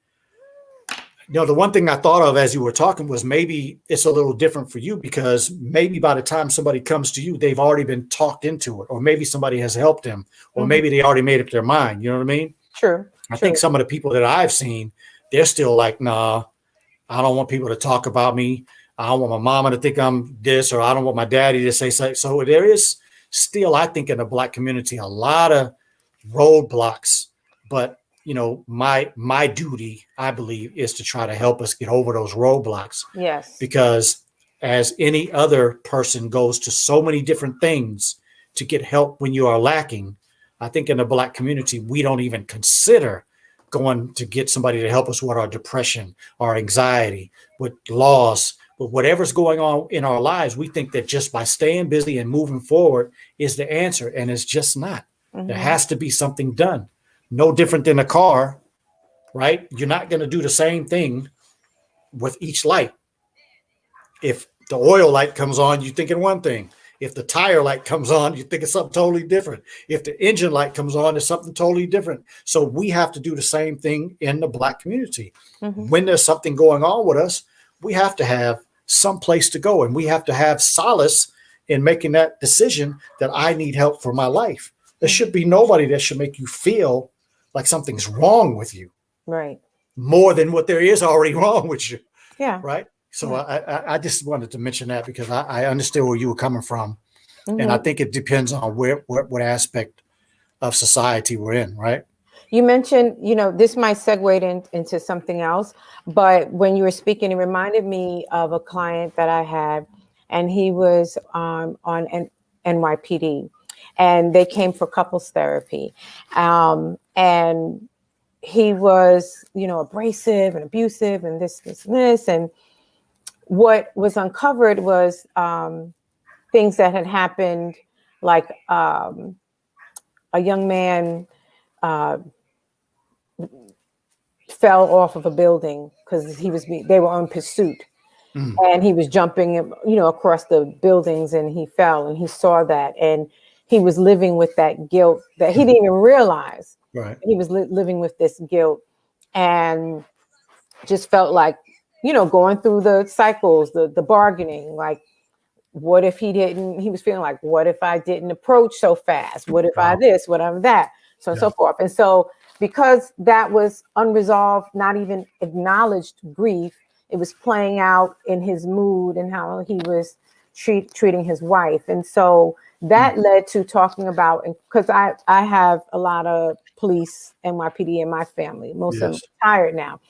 the one thing I thought of as you were talking was maybe it's a little different for you, because maybe by the time somebody comes to you, they've already been talked into it, or maybe somebody has helped them, or maybe they already made up their mind. You know what I mean? Sure. I think some of the people that I've seen, they're still like, nah, I don't want people to talk about me. I don't want my mama to think I'm this, or I don't want my daddy to say so. So there is still, I think, in the Black community, a lot of roadblocks, but my duty, I believe, is to try to help us get over those roadblocks. Yes. Because as any other person goes to so many different things to get help when you are lacking, I think in the Black community, we don't even consider going to get somebody to help us with our depression, our anxiety, with loss, with whatever's going on in our lives. We think that just by staying busy and moving forward is the answer. And it's just not. There has to be something done. No different than a car, right? You're not going to do the same thing with each light. If the oil light comes on, you're thinking one thing. If the tire light comes on, you think it's something totally different. If the engine light comes on, it's something totally different. So we have to do the same thing in the Black community. When there's something going on with us, we have to have some place to go, and we have to have solace in making that decision that I need help for my life. There should be nobody that should make you feel like something's wrong with you. Right. More than what there is already wrong with you. Yeah. Right. So I just wanted to mention that because I understood where you were coming from. And I think it depends on what aspect of society we're in, right? You mentioned, this might segue into something else, but when you were speaking, it reminded me of a client that I had, and he was on NYPD, and they came for couples therapy. And he was, abrasive and abusive and this, and this. And what was uncovered was things that had happened, like a young man fell off of a building because they were on pursuit, and he was jumping, across the buildings, and he fell, and he saw that, and he was living with that guilt that he didn't even realize. Right. He was living with this guilt, and just felt like, going through the cycles, the bargaining, like, what if he was feeling like, what if I didn't approach so fast? What if I this, what if that, so on and so forth. And so because that was unresolved, not even acknowledged grief, it was playing out in his mood and how he was treating his wife. And so that led to talking about, because I have a lot of police NYPD in my family. Most of them are retired now.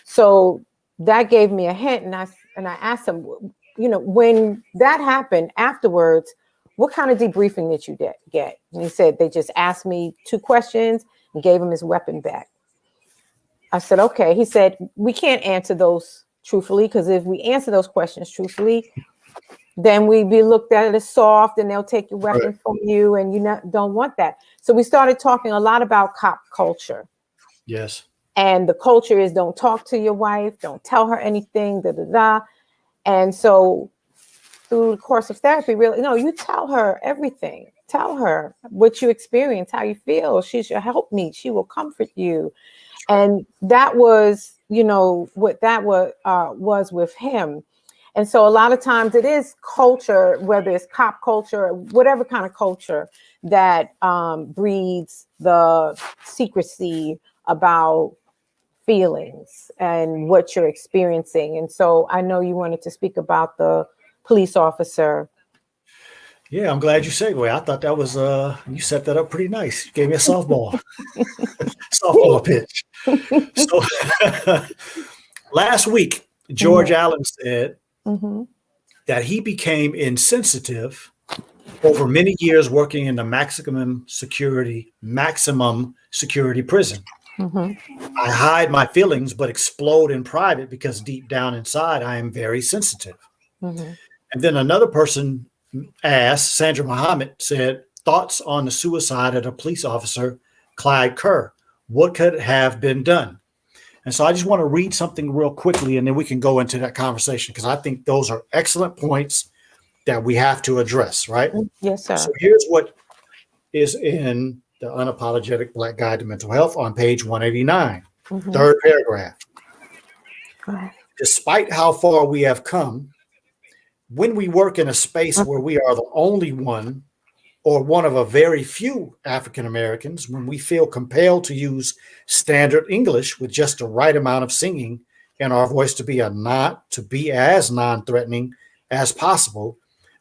So that gave me a hint, and I asked him, when that happened afterwards, what kind of debriefing did you get? And he said, they just asked me 2 questions and gave him his weapon back. I said, okay. He said, we can't answer those truthfully, because if we answer those questions truthfully, then we'd be looked at as soft, and they'll take your weapon from you, and you don't want that. So we started talking a lot about cop culture. Yes. And the culture is, don't talk to your wife, don't tell her anything, And so through the course of therapy, really, no, you tell her everything. Tell her what you experience, how you feel. She's your helpmeet. She will comfort you. And that was, what that was with him. And so a lot of times it is culture, whether it's cop culture or whatever kind of culture, that breeds the secrecy about feelings and what you're experiencing. And so I know you wanted to speak about the police officer. Yeah, I'm glad you segued. I thought that was you set that up pretty nice. You gave me a softball pitch. So last week, George Allen said that he became insensitive over many years working in the maximum security prison. I hide my feelings, but explode in private because deep down inside, I am very sensitive. And then another person asked, Sandra Muhammad said, thoughts on the suicide of a police officer, Clyde Kerr. What could have been done? And so I just want to read something real quickly, and then we can go into that conversation, because I think those are excellent points that we have to address, right? Yes, sir. So here's what is in the Unapologetic Black Guide to Mental Health on page 189, third paragraph. Despite how far we have come, when we work in a space where we are the only one or one of a very few African Americans, when we feel compelled to use standard English with just the right amount of singing in our voice to be as non-threatening as possible,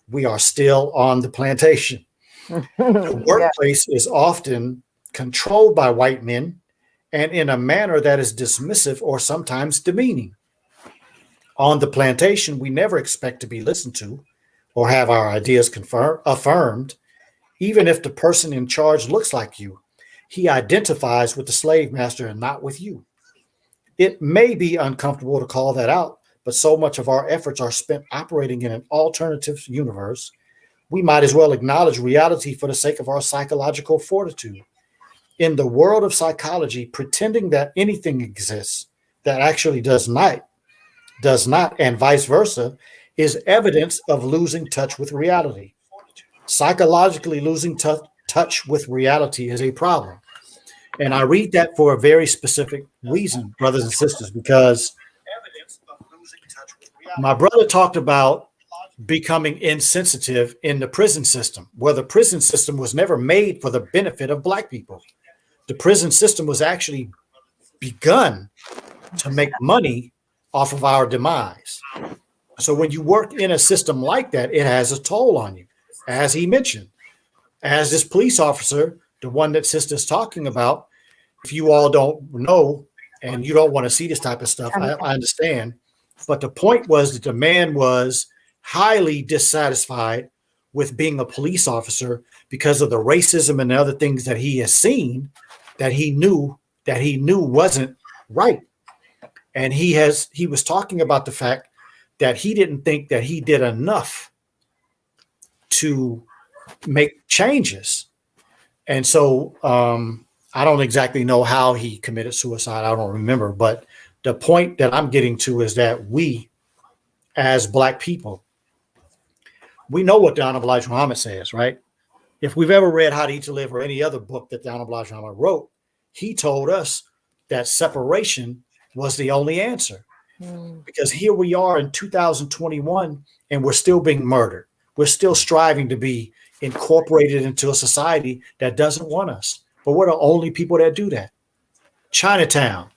we are still on the plantation. The workplace is often controlled by white men, and in a manner that is dismissive or sometimes demeaning. On the plantation, we never expect to be listened to or have our ideas affirmed. Even if the person in charge looks like you, he identifies with the slave master and not with you. It may be uncomfortable to call that out, but so much of our efforts are spent operating in an alternative universe. We might as well acknowledge reality for the sake of our psychological fortitude. In the world of psychology, pretending that anything exists that actually does not, and vice versa, is evidence of losing touch with reality. Psychologically, losing touch with reality is a problem. And I read that for a very specific reason, brothers and sisters, because my brother talked about becoming insensitive in the prison system. Well, the prison system was never made for the benefit of Black people. The prison system was actually begun to make money off of our demise. So when you work in a system like that, it has a toll on you, as he mentioned. As this police officer, the one that Sister's talking about, if you all don't know and you don't want to see this type of stuff, I understand. But the point was that the man was highly dissatisfied with being a police officer because of the racism and the other things that he has seen that he knew wasn't right. And he was talking about the fact that he didn't think that he did enough to make changes. And so I don't exactly know how he committed suicide. I don't remember. But the point that I'm getting to is that we, as Black people, we know what the Honorable Elijah Muhammad says, right? If we've ever read How to Eat to Live or any other book that the Honorable Elijah Muhammad wrote, he told us that separation was the only answer. Because here we are in 2021 and we're still being murdered. We're still striving to be incorporated into a society that doesn't want us. But we're the only people that do that. Chinatown,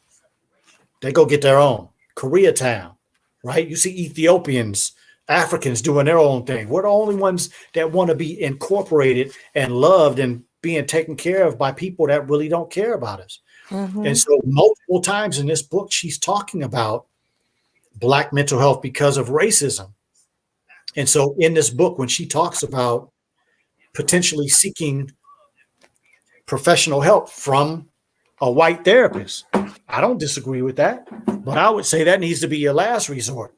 they go get their own. Koreatown, right? You see Ethiopians, Africans doing their own thing. We're the only ones that want to be incorporated and loved and being taken care of by people that really don't care about us. And so multiple times in this book, she's talking about Black mental health because of racism. And so in this book, when she talks about potentially seeking professional help from a white therapist, I don't disagree with that, but I would say that needs to be your last resort.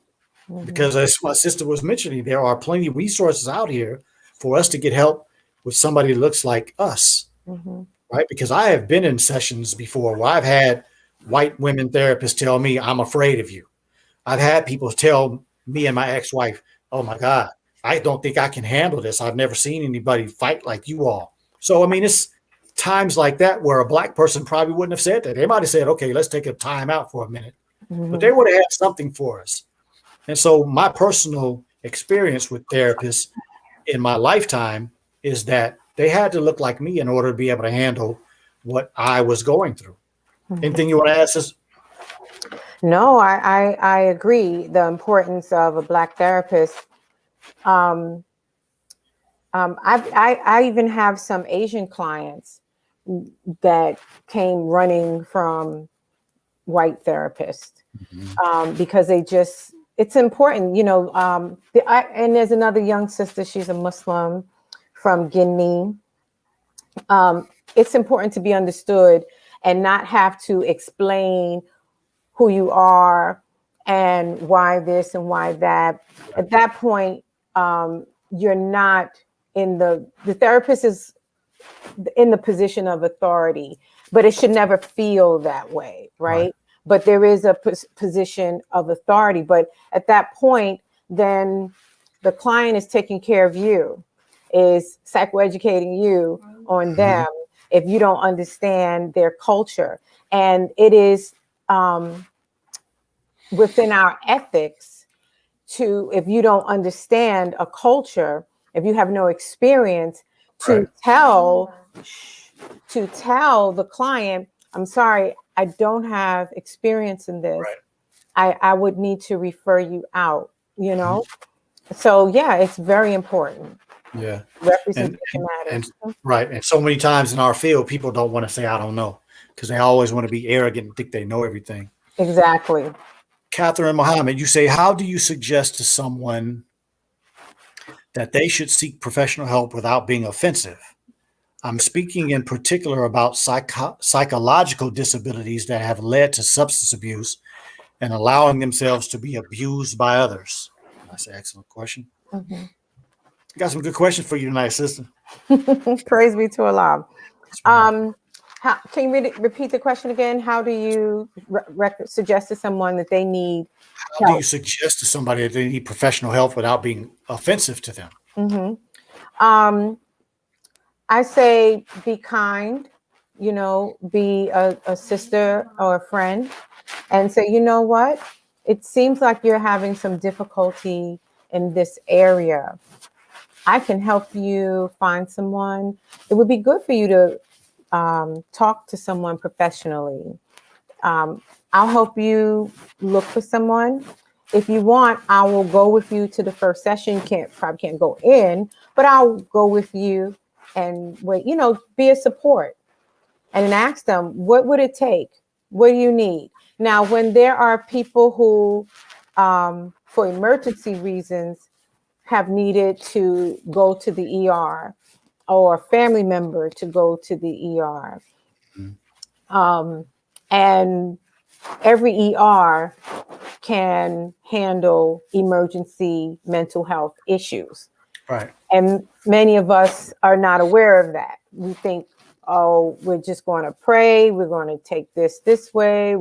Because as my sister was mentioning, there are plenty of resources out here for us to get help with somebody that looks like us, right? Because I have been in sessions before where I've had white women therapists tell me, I'm afraid of you. I've had people tell me and my ex-wife, oh my God, I don't think I can handle this. I've never seen anybody fight like you all. So, I mean, it's times like that where a Black person probably wouldn't have said that. They might have said, okay, let's take a time out for a minute, but they would have had something for us. And so my personal experience with therapists in my lifetime is that they had to look like me in order to be able to handle what I was going through. Anything you want to ask us? No, I agree. The importance of a Black therapist. I even have some Asian clients that came running from white therapists because it's important, you know. And there's another young sister, she's a Muslim from Guinea. It's important to be understood and not have to explain who you are and why this and why that. At that point, you're not the therapist is in the position of authority, but it should never feel that way, right? But there is a position of authority. But at that point, then the client is taking care of you, is psychoeducating you on them if you don't understand their culture. And it is within our ethics to, if you don't understand a culture, if you have no experience, to tell the client, I'm sorry, I don't have experience in this. I would need to refer you out, you know? So yeah, it's very important. Yeah. Representation matters. And so many times in our field, people don't want to say, I don't know, because they always want to be arrogant and think they know everything. Exactly. Catherine Muhammad, you say, how do you suggest to someone that they should seek professional help without being offensive? I'm speaking in particular about psychological disabilities that have led to substance abuse and allowing themselves to be abused by others. That's an excellent question. Got some good questions for you tonight, sister. Praise be to Allah. Can you repeat the question again? How do you suggest to someone that they need help? How do you suggest to somebody that they need professional help without being offensive to them? I say be kind, you know, be a sister or a friend, and say, you know what? It seems like you're having some difficulty in this area. I can help you find someone. It would be good for you to talk to someone professionally. I'll help you look for someone. if you want, I will go with you to the first session. Probably can't go in, but I'll go with you and wait, be a support. And then ask them, what would it take? What do you need? Now, when there are people who, for emergency reasons, have needed to go to the ER, or a family member to go to the ER, and every ER can handle emergency mental health issues. Right. And many of us are not aware of that. We think, oh, we're just going to pray. We're going to take this way.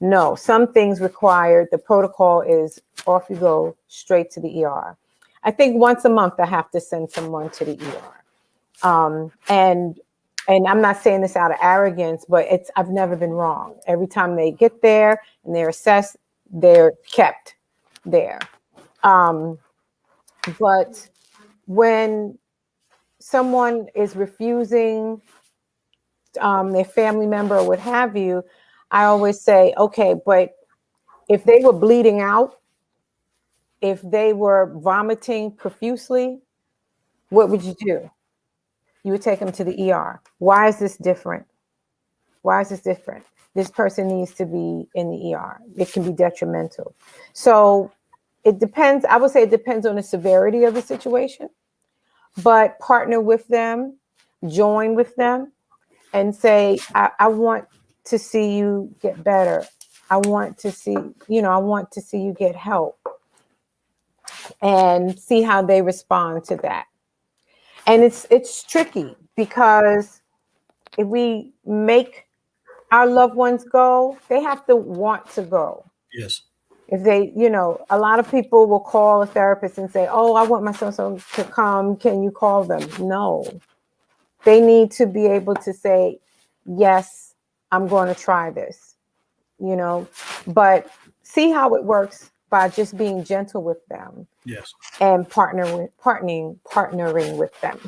No, some things require, the protocol is off you go straight to the ER. I think once a month I have to send someone to the ER. And I'm not saying this out of arrogance, but I've never been wrong. Every time they get there and they're assessed, they're kept there. But when someone is refusing their family member or what have you, I always say, okay, but if they were bleeding out, if they were vomiting profusely, what would you do? You would take them to the ER. Why is this different? Why is this different? This person needs to be in the ER. It can be detrimental. So it depends. I would say it depends on the severity of the situation, but partner with them, join with them, and say, I want to see you get better. I want to see you get help, and see how they respond to that. And it's tricky, because if we make our loved ones go, they have to want to go. Yes. If they, a lot of people will call a therapist and say, oh, I want my so-and-so to come. Can you call them? No. They need to be able to say, yes, I'm going to try this, but see how it works by just being gentle with them. Yes. And partnering with them.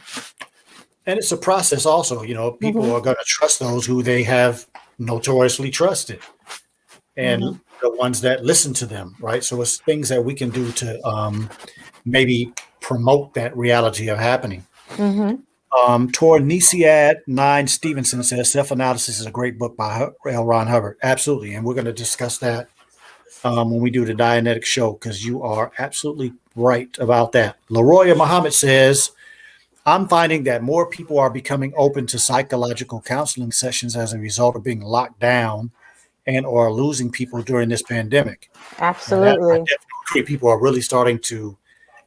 And it's a process also, people are going to trust those who they have notoriously trusted, and the ones that listen to them, right? So it's things that we can do to maybe promote that reality of happening. Tornesiad 9 Stevenson says self-analysis is a great book by L. Ron Hubbard. Absolutely. And we're going to discuss that when we do the Dianetic show, because you are absolutely right about that. Laroya Muhammad says, I'm finding that more people are becoming open to psychological counseling sessions as a result of being locked down and or losing people during this pandemic. Absolutely. I definitely agree. People are really starting to,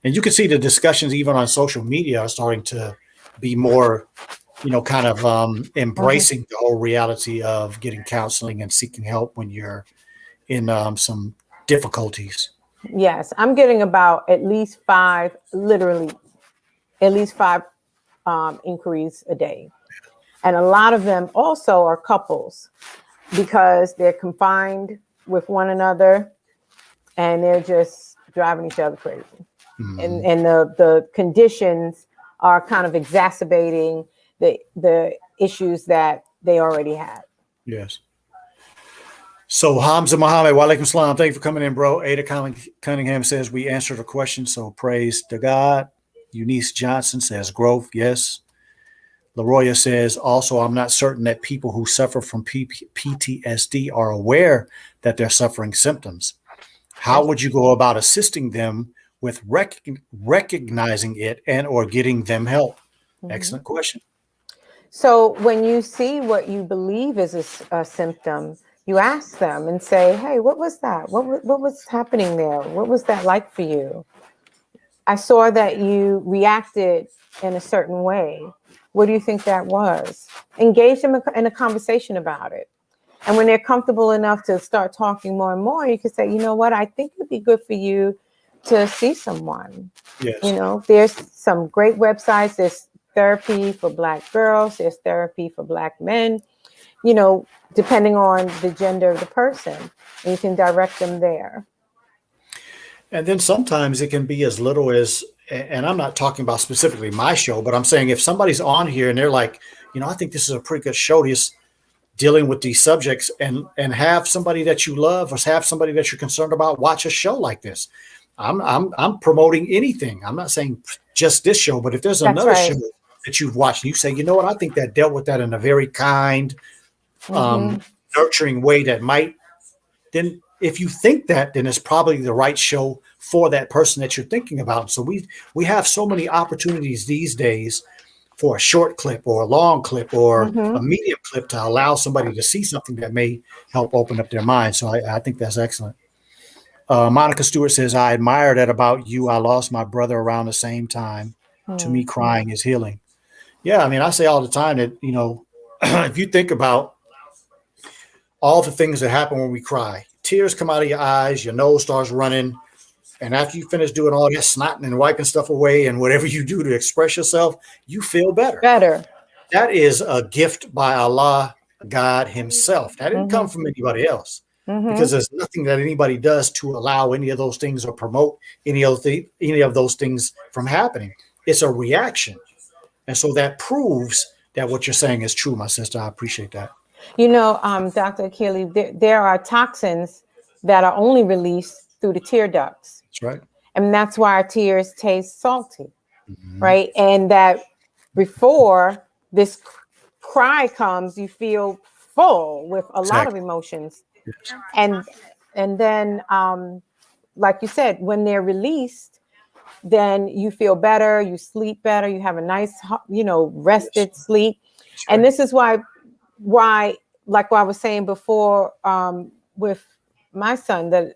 and you can see the discussions even on social media are starting to be more, kind of embracing the whole reality of getting counseling and seeking help when you're in some difficulties. Yes, I'm getting about at least five inquiries a day. And a lot of them also are couples, because they're confined with one another and they're just driving each other crazy. And the conditions are kind of exacerbating the issues that they already had. Yes. So Hamza Muhammad, walaikum salam. Thank you for coming in, bro. Ada Cunningham says we answered a question, so praise to God. Eunice Johnson says growth, yes. Laroya says also, I'm not certain that people who suffer from PTSD are aware that they're suffering symptoms. How would you go about assisting them with recognizing it and or getting them help? Excellent question. So when you see what you believe is a symptom, you ask them and say, hey, what was that? What was happening there? What was that like for you? I saw that you reacted in a certain way. What do you think that was? Engage them in a conversation about it. And when they're comfortable enough to start talking more and more, you can say, you know what, I think it'd be good for you to see someone. Yes. There's some great websites. There's therapy for Black girls. There's therapy for Black men, depending on the gender of the person. And you can direct them there. And then sometimes it can be as little as, and I'm not talking about specifically my show, but I'm saying if somebody's on here and they're like, I think this is a pretty good show, dealing with these subjects, and have somebody that you love or have somebody that you're concerned about watch a show like this. I'm promoting anything. I'm not saying just this show, but if there's That's another right. show that you've watched and you say, you know what, I think that dealt with that in a very kind, nurturing way that might, then if you think that, then it's probably the right show for that person that you're thinking about. So we have so many opportunities these days for a short clip or a long clip or a medium clip to allow somebody to see something that may help open up their mind. So I think that's excellent. Monica Stewart says, I admire that about you. I lost my brother around the same time. To me, crying is healing. Yeah, I mean, I say all the time that, if you think about all the things that happen when we cry, tears come out of your eyes, your nose starts running. And after you finish doing all that snotting and wiping stuff away and whatever you do to express yourself, you feel better. That is a gift by Allah, God himself. That didn't come from anybody else, because there's nothing that anybody does to allow any of those things or promote any of those things from happening. It's a reaction. And so that proves that what you're saying is true, my sister. I appreciate that. Dr. Akili, there are toxins that are only released through the tear ducts. That's right. And that's why our tears taste salty, right? And that before this cry comes, you feel full with a lot of emotions. Yes. And then, like you said, when they're released, then you feel better, you sleep better, you have a nice, rested sleep. Right. And this is why, like what I was saying before, with my son, that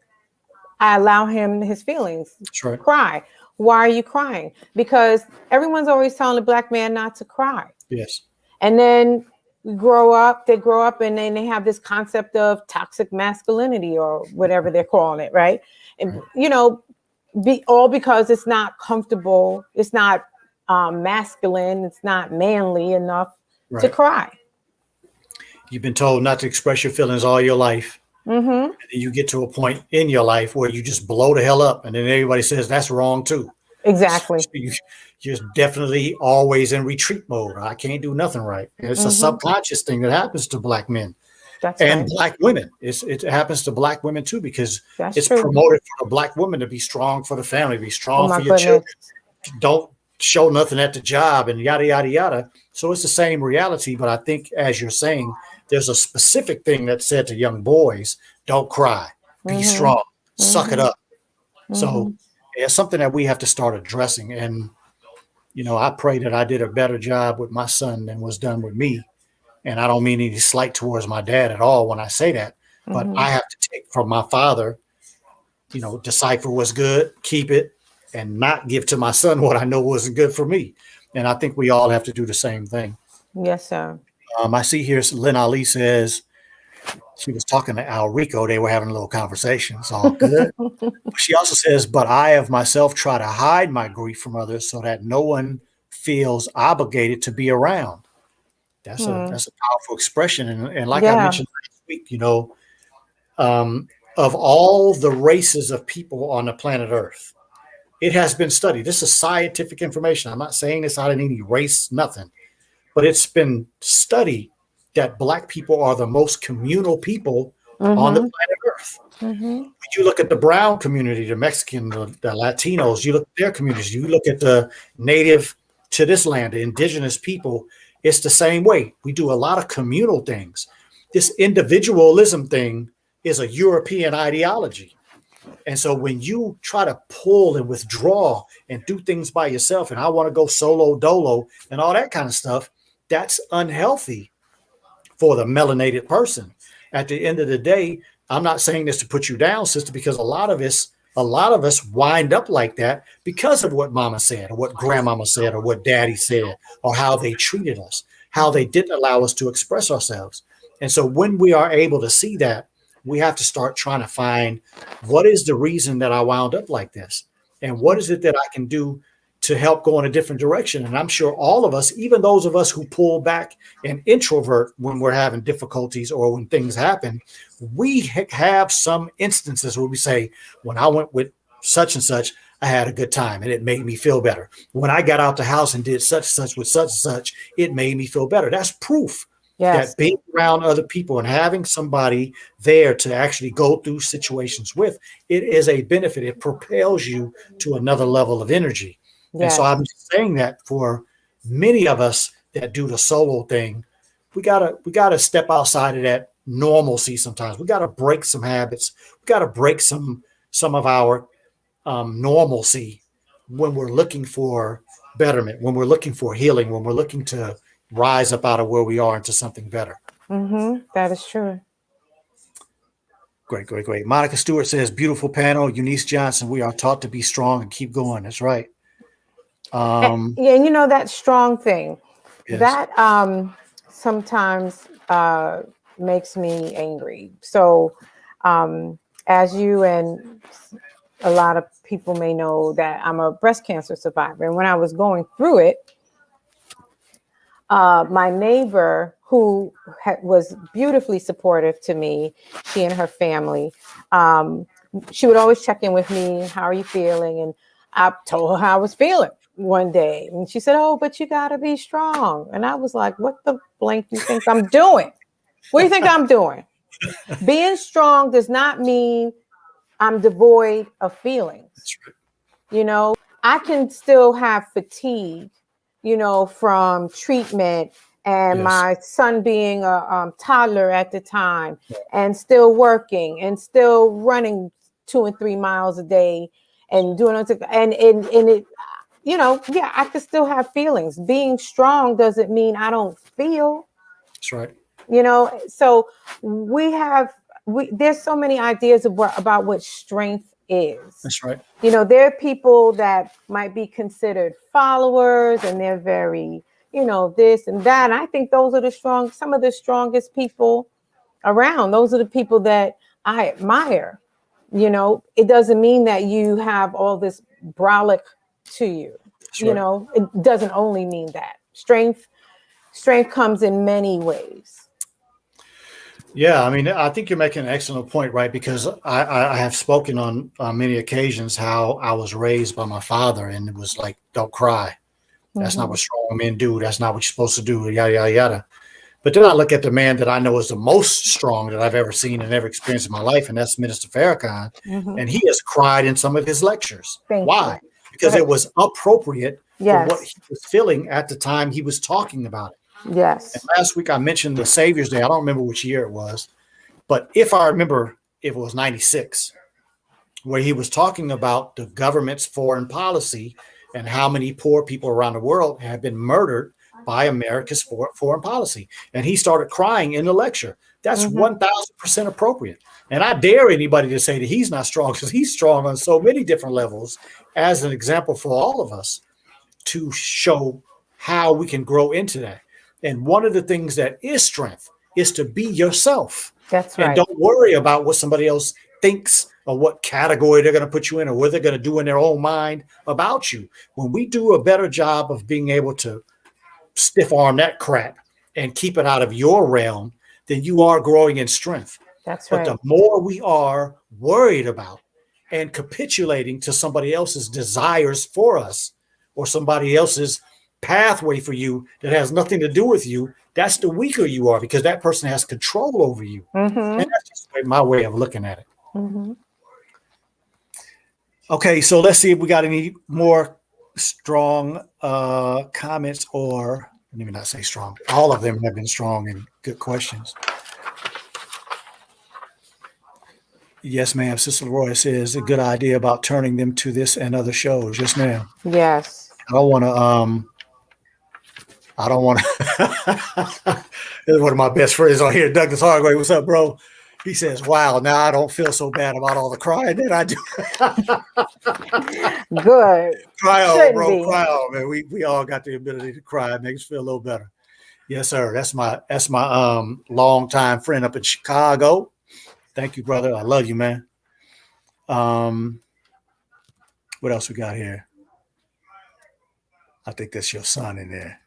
I allow him his feelings. That's right. Cry. Why are you crying? Because everyone's always telling a Black man not to cry. Yes. And then they grow up and then they have this concept of toxic masculinity or whatever they're calling it, right? And, because it's not comfortable, it's not masculine, it's not manly enough to cry. You've been told not to express your feelings all your life. And then you get to a point in your life where you just blow the hell up, and then everybody says that's wrong too. Exactly. So you're definitely always in retreat mode. I can't do nothing right. And it's a subconscious thing that happens to Black men and Black women. It happens to Black women too, because it's promoted for a Black woman to be strong for the family, be strong for your children. Don't show nothing at the job and yada, yada, yada. So it's the same reality. But I think, as you're saying, there's a specific thing that said to young boys, don't cry, be strong, suck it up. So it's something that we have to start addressing. And, I pray that I did a better job with my son than was done with me. And I don't mean any slight towards my dad at all when I say that, but I have to take from my father, decipher what's good, keep it, and not give to my son what I know wasn't good for me. And I think we all have to do the same thing. Yes, sir. I see here Lynn Ali says she was talking to Al Rico. They were having a little conversation. It's all good. She also says, but I of myself try to hide my grief from others so that no one feels obligated to be around. That's a powerful expression. And like I mentioned last week, of all the races of people on the planet Earth, it has been studied. This is scientific information. I'm not saying this out of any race, nothing. But it's been studied that Black people are the most communal people on the planet Earth. When you look at the brown community, the Mexican, the Latinos, you look at their communities, you look at the native to this land, the indigenous people, it's the same way. We do a lot of communal things. This individualism thing is a European ideology. And so when you try to pull and withdraw and do things by yourself, and I want to go solo dolo and all that kind of stuff, that's unhealthy for the melanated person. At the end of the day, I'm not saying this to put you down, sister, because a lot of us wind up like that because of what mama said or what grandmama said or what daddy said or how they treated us, how they didn't allow us to express ourselves. And so when we are able to see that, we have to start trying to find what is the reason that I wound up like this, and what is it that I can do to help go in a different direction. And I'm sure all of us, even those of us who pull back and introvert when we're having difficulties or when things happen, we have some instances where we say, when I went with such and such, I had a good time and it made me feel better. When I got out the house and did such and such with such and such, it made me feel better. That's proof Yes. that being around other people and having somebody there to actually go through situations with, it is a benefit. It propels you to another level of energy. And so Yes. I'm saying that for many of us that do the solo thing, we gotta step outside of that normalcy sometimes. We gotta break some habits. We gotta break some of our normalcy when we're looking for betterment, when we're looking for healing, when we're looking to rise up out of where we are into something better. That is true. Great, great, great. Monica Stewart says, beautiful panel. Eunice Johnson, we are taught to be strong and keep going. That's right. Yeah, and you know that strong thing Yes. that sometimes makes me angry. So, as you and a lot of people may know, that I'm a breast cancer survivor, and when I was going through it, my neighbor, who was beautifully supportive to me, she and her family, she would always check in with me. How are you feeling? And I told her how I was feeling one day. And she said, oh, but you got to be strong. And I was like, what the blank you think I'm doing? What do you think I'm doing? Being strong does not mean I'm devoid of feelings. That's right. You know, I can still have fatigue, you know, from treatment and Yes. my son being a toddler at the time, and still working and still running 2 and 3 miles a day and doing it. And it, you know, yeah, I could still have feelings. Being strong doesn't mean I don't feel. That's right. You know, so there's so many ideas about what strength is. That's right. You know, there are people that might be considered followers, and they're very, you know, this and that. And I think those are some of the strongest people around. Those are the people that I admire. You know, it doesn't mean that you have all this brolic to you. That's You right. know, it doesn't only mean that. Strength comes in many ways. Yeah, I mean, I think you're making an excellent point, right? Because I have spoken on many occasions how I was raised by my father, and it was like, don't cry. That's not what strong men do. That's not what you're supposed to do, yada, yada, yada. But then I look at the man that I know is the most strong that I've ever seen and ever experienced in my life, and that's Minister Farrakhan. And he has cried in some of his lectures. Thank Why? you. Because it was appropriate Yes. for what he was feeling at the time he was talking about it. Yes. And last week I mentioned the Savior's Day. I don't remember which year it was, but if I remember, it was 96, where he was talking about the government's foreign policy and how many poor people around the world have been murdered by America's foreign policy. And he started crying in the lecture. That's 1000% appropriate. And I dare anybody to say that he's not strong, because he's strong on so many different levels, as an example for all of us to show how we can grow into that. And one of the things that is strength is to be yourself. That's right. And don't worry about what somebody else thinks or what category they're going to put you in or what they're going to do in their own mind about you. When we do a better job of being able to stiff arm that crap and keep it out of your realm, then you are growing in strength. That's right. But the more we are worried about and capitulating to somebody else's desires for us, or somebody else's pathway for you that has nothing to do with you, that's the weaker you are, because that person has control over you. And that's just my way of looking at it. Okay, so let's see if we got any more strong comments, or let me not say strong. All of them have been strong and good questions. Yes, ma'am. Sister Leroy says a good idea about turning them to this and other shows. Yes, ma'am. Yes. I don't want to. This is one of my best friends on here, Douglas Hardway. What's up, bro? He says, wow, now I don't feel so bad about all the crying that I do. Good. Cry on, Shouldn't bro. be. Cry on, man. We all got the ability to cry. It makes us feel a little better. Yes, sir. That's my longtime friend up in Chicago. Thank you, brother. I love you, man. What else we got here? I think that's your son in there.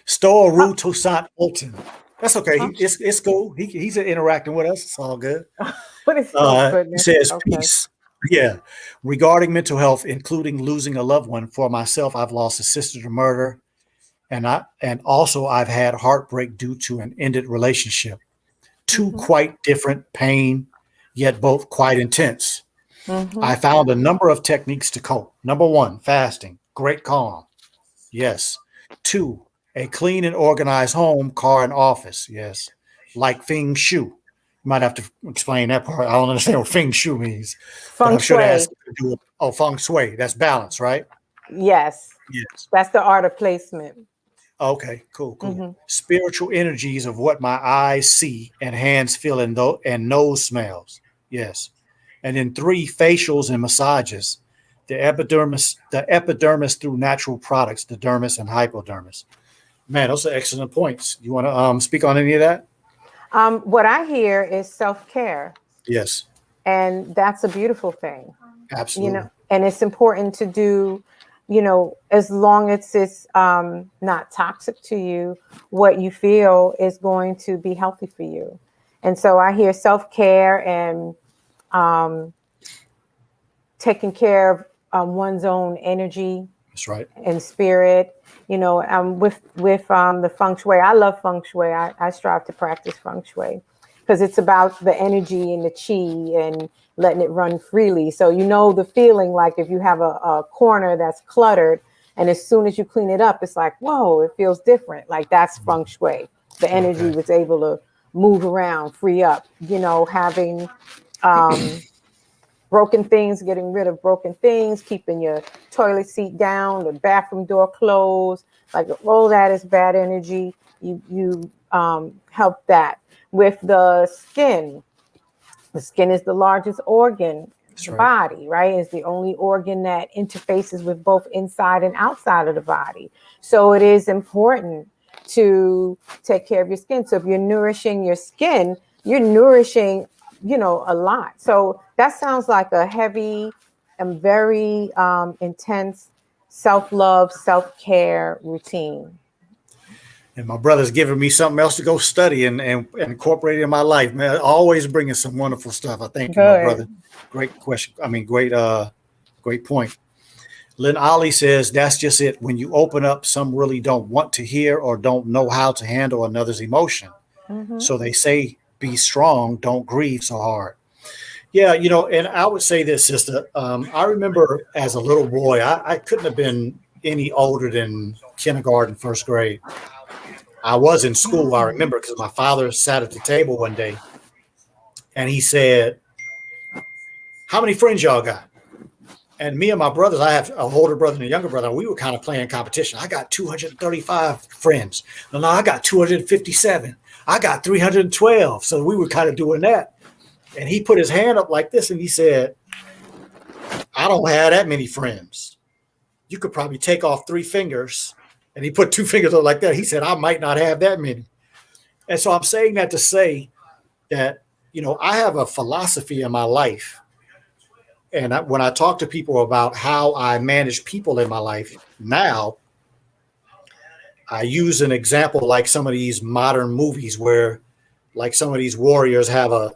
Storu Toussaint Olton. That's okay. It's cool. He's interacting with us. It's all good. What is He says, peace. Yeah. Regarding mental health, including losing a loved one, for myself, I've lost a sister to murder and also I've had heartbreak due to an ended relationship. Two quite different pain, yet both quite intense. I found a number of techniques to cope. Number one, fasting, great calm. Yes. Two, a clean and organized home, car, and office. Yes. Like Feng Shui. You might have to explain that part. I don't understand what Feng Shui means. But Feng I'm sure that Shui. has to do with, oh, Feng Shui. That's balance, right? Yes. Yes. That's the art of placement. Okay, cool. Spiritual energies of what my eyes see and hands feel and nose smells. Yes. And then three, facials and massages. The epidermis through natural products, the dermis and hypodermis. Man, those are excellent points. You want to speak on any of that? What I hear is self-care, Yes, and that's a beautiful thing, absolutely. and it's important to do, as long as it's not toxic to you, what you feel is going to be healthy for you. And so I hear self-care and taking care of one's own energy That's right. and spirit. With the feng shui, I love feng shui. I strive to practice feng shui because it's about the energy and the chi and letting it run freely. So the feeling, like if you have a corner that's cluttered, and as soon as you clean it up, it's like, whoa, it feels different. Like that's feng shui. The energy was able to move around, free up. Having broken things, getting rid of broken things, keeping your toilet seat down, the bathroom door closed, like all that is bad energy. You help that. With the skin is the largest organ in the body, right? It's the only organ that interfaces with both inside and outside of the body. So it is important to take care of your skin. So if you're nourishing your skin, you're nourishing a lot. So that sounds like a heavy and very intense self-love, self-care routine. And my brother's giving me something else to go study and incorporate it in my life, man. Always bringing some wonderful stuff. I thank you, my brother. Great question. I mean, great point. Lynn Ollie says, that's just it. When you open up, some really don't want to hear or don't know how to handle another's emotion. So they say, be strong, don't grieve so hard. Yeah, and I would say this, sister. I remember as a little boy, I couldn't have been any older than kindergarten, first grade. I was in school, I remember, because my father sat at the table one day and he said, how many friends y'all got? And me and my brothers, I have an older brother and a younger brother, we were kind of playing competition. I got 235 friends. No, I got 257. I got 312. So we were kind of doing that. And he put his hand up like this and he said, I don't have that many friends. You could probably take off 3 fingers. And he put 2 fingers up like that. He said, I might not have that many. And so I'm saying that to say that, I have a philosophy in my life. And when I talk to people about how I manage people in my life now, I use an example like some of these modern movies where like some of these warriors have a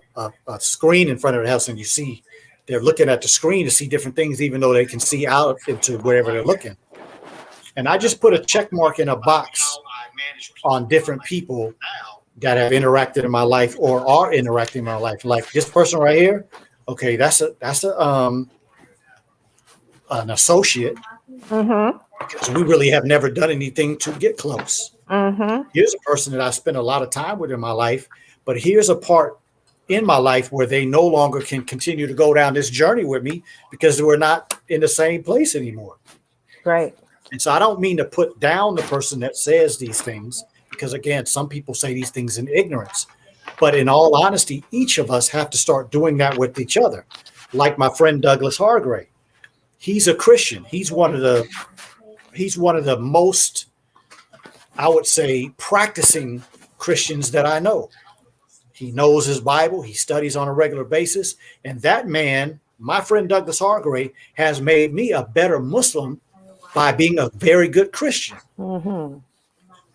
screen in front of the house and they're looking at the screen to see different things, even though they can see out into wherever they're looking. And I just put a check mark in a box on different people that have interacted in my life or are interacting in my life. Like this person right here. Okay, that's an associate because we really have never done anything to get close. Here's a person that I spent a lot of time with in my life, but here's a part in my life where they no longer can continue to go down this journey with me because we're not in the same place anymore. Right. And so I don't mean to put down the person that says these things because, again, some people say these things in ignorance. But in all honesty, each of us have to start doing that with each other. Like my friend Douglas Hargrave. He's a Christian. He's one of the most, I would say, practicing Christians that I know. He knows his Bible. He studies on a regular basis. And that man, my friend Douglas Hargrave, has made me a better Muslim by being a very good Christian.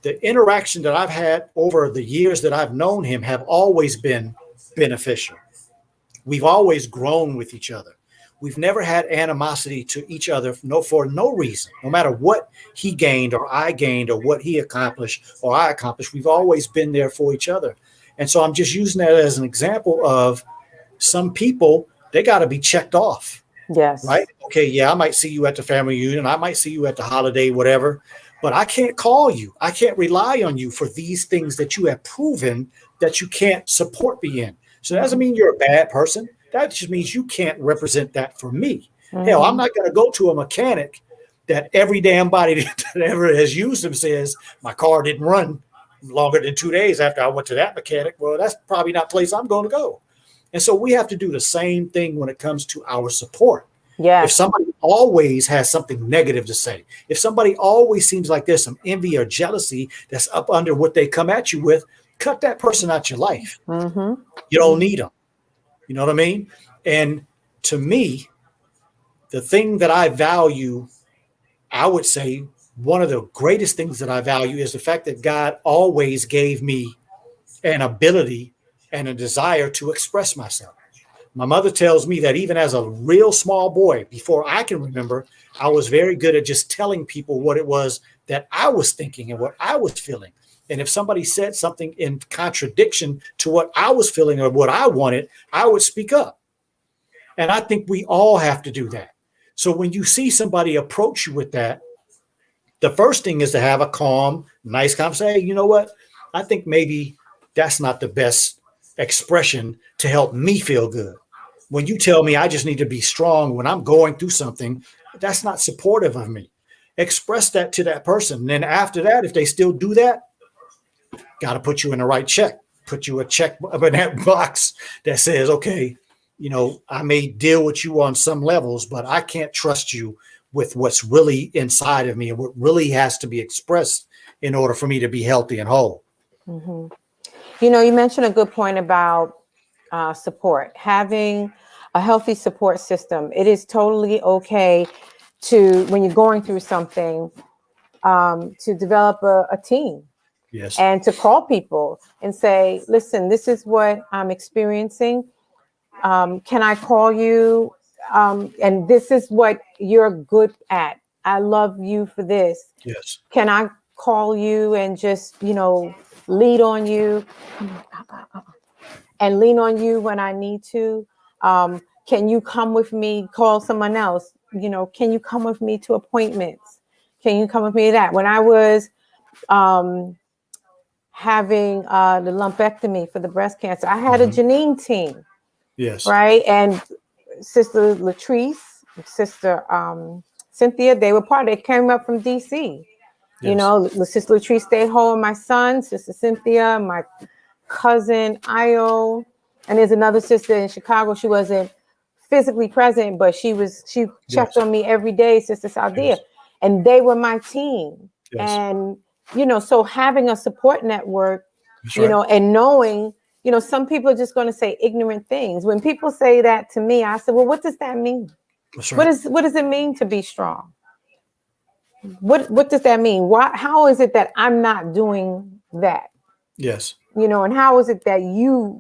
The interaction that I've had over the years that I've known him have always been beneficial. We've always grown with each other. We've never had animosity to each other for no reason, no matter what he gained or I gained or what he accomplished or I accomplished. We've always been there for each other. And so I'm just using that as an example of some people, they got to be checked off. Yes. Right. Okay. Yeah. I might see you at the family reunion. I might see you at the holiday, whatever, but I can't call you. I can't rely on you for these things that you have proven that you can't support me in. So that doesn't mean you're a bad person. That just means you can't represent that for me. Hell, I'm not going to go to a mechanic that every damn body that ever has used them says my car didn't run longer than 2 days after I went to that mechanic. Well, that's probably not the place I'm going to go. And so we have to do the same thing when it comes to our support. Yes. If somebody always has something negative to say, if somebody always seems like there's some envy or jealousy that's up under what they come at you with, cut that person out your life. Mm-hmm. You don't need them. You know what I mean? And to me, the thing that I value, I would say one of the greatest things that I value is the fact that God always gave me an ability and a desire to express myself. My mother tells me that even as a real small boy, before I can remember, I was very good at just telling people what it was that I was thinking and what I was feeling. And if somebody said something in contradiction to what I was feeling or what I wanted, I would speak up. And I think we all have to do that. So when you see somebody approach you with that, the first thing is to have a calm, nice conversation. Hey, you know what? I think maybe that's not the best expression to help me feel good. When you tell me I just need to be strong when I'm going through something, that's not supportive of me. Express that to that person. And then after that, if they still do that, got to put you in the right check, put you a check in that box that says, okay, you know, I may deal with you on some levels, but I can't trust you with what's really inside of me and what really has to be expressed in order for me to be healthy and whole. Mm-hmm. You know, you mentioned a good point about support, having a healthy support system. It is totally okay to, when you're going through something, to develop a team. Yes. And to call people and say, listen, this is what I'm experiencing. Can I call you? And this is what you're good at. I love you for this. Yes. Can I call you and just, lead on you and lean on you when I need to? Can you come with me? Call someone else. Can you come with me to appointments? Can you come with me to that? When I was having the lumpectomy for the breast cancer, I had a Janine team. Yes. Right. And Sister Latrice, Sister Cynthia, they were they came up from DC. Yes. Sister Latrice stayed home, my son, Sister Cynthia, my cousin Io, and there's another sister in Chicago. She wasn't physically present, but she checked on me every day, Sister Saldia. Yes. And they were my team. Yes. And so having a support network, right. And knowing, some people are just going to say ignorant things. When people say that to me, I said, well, what does that mean? That's right. What does it mean to be strong? What does that mean? How is it that I'm not doing that? Yes. And how is it that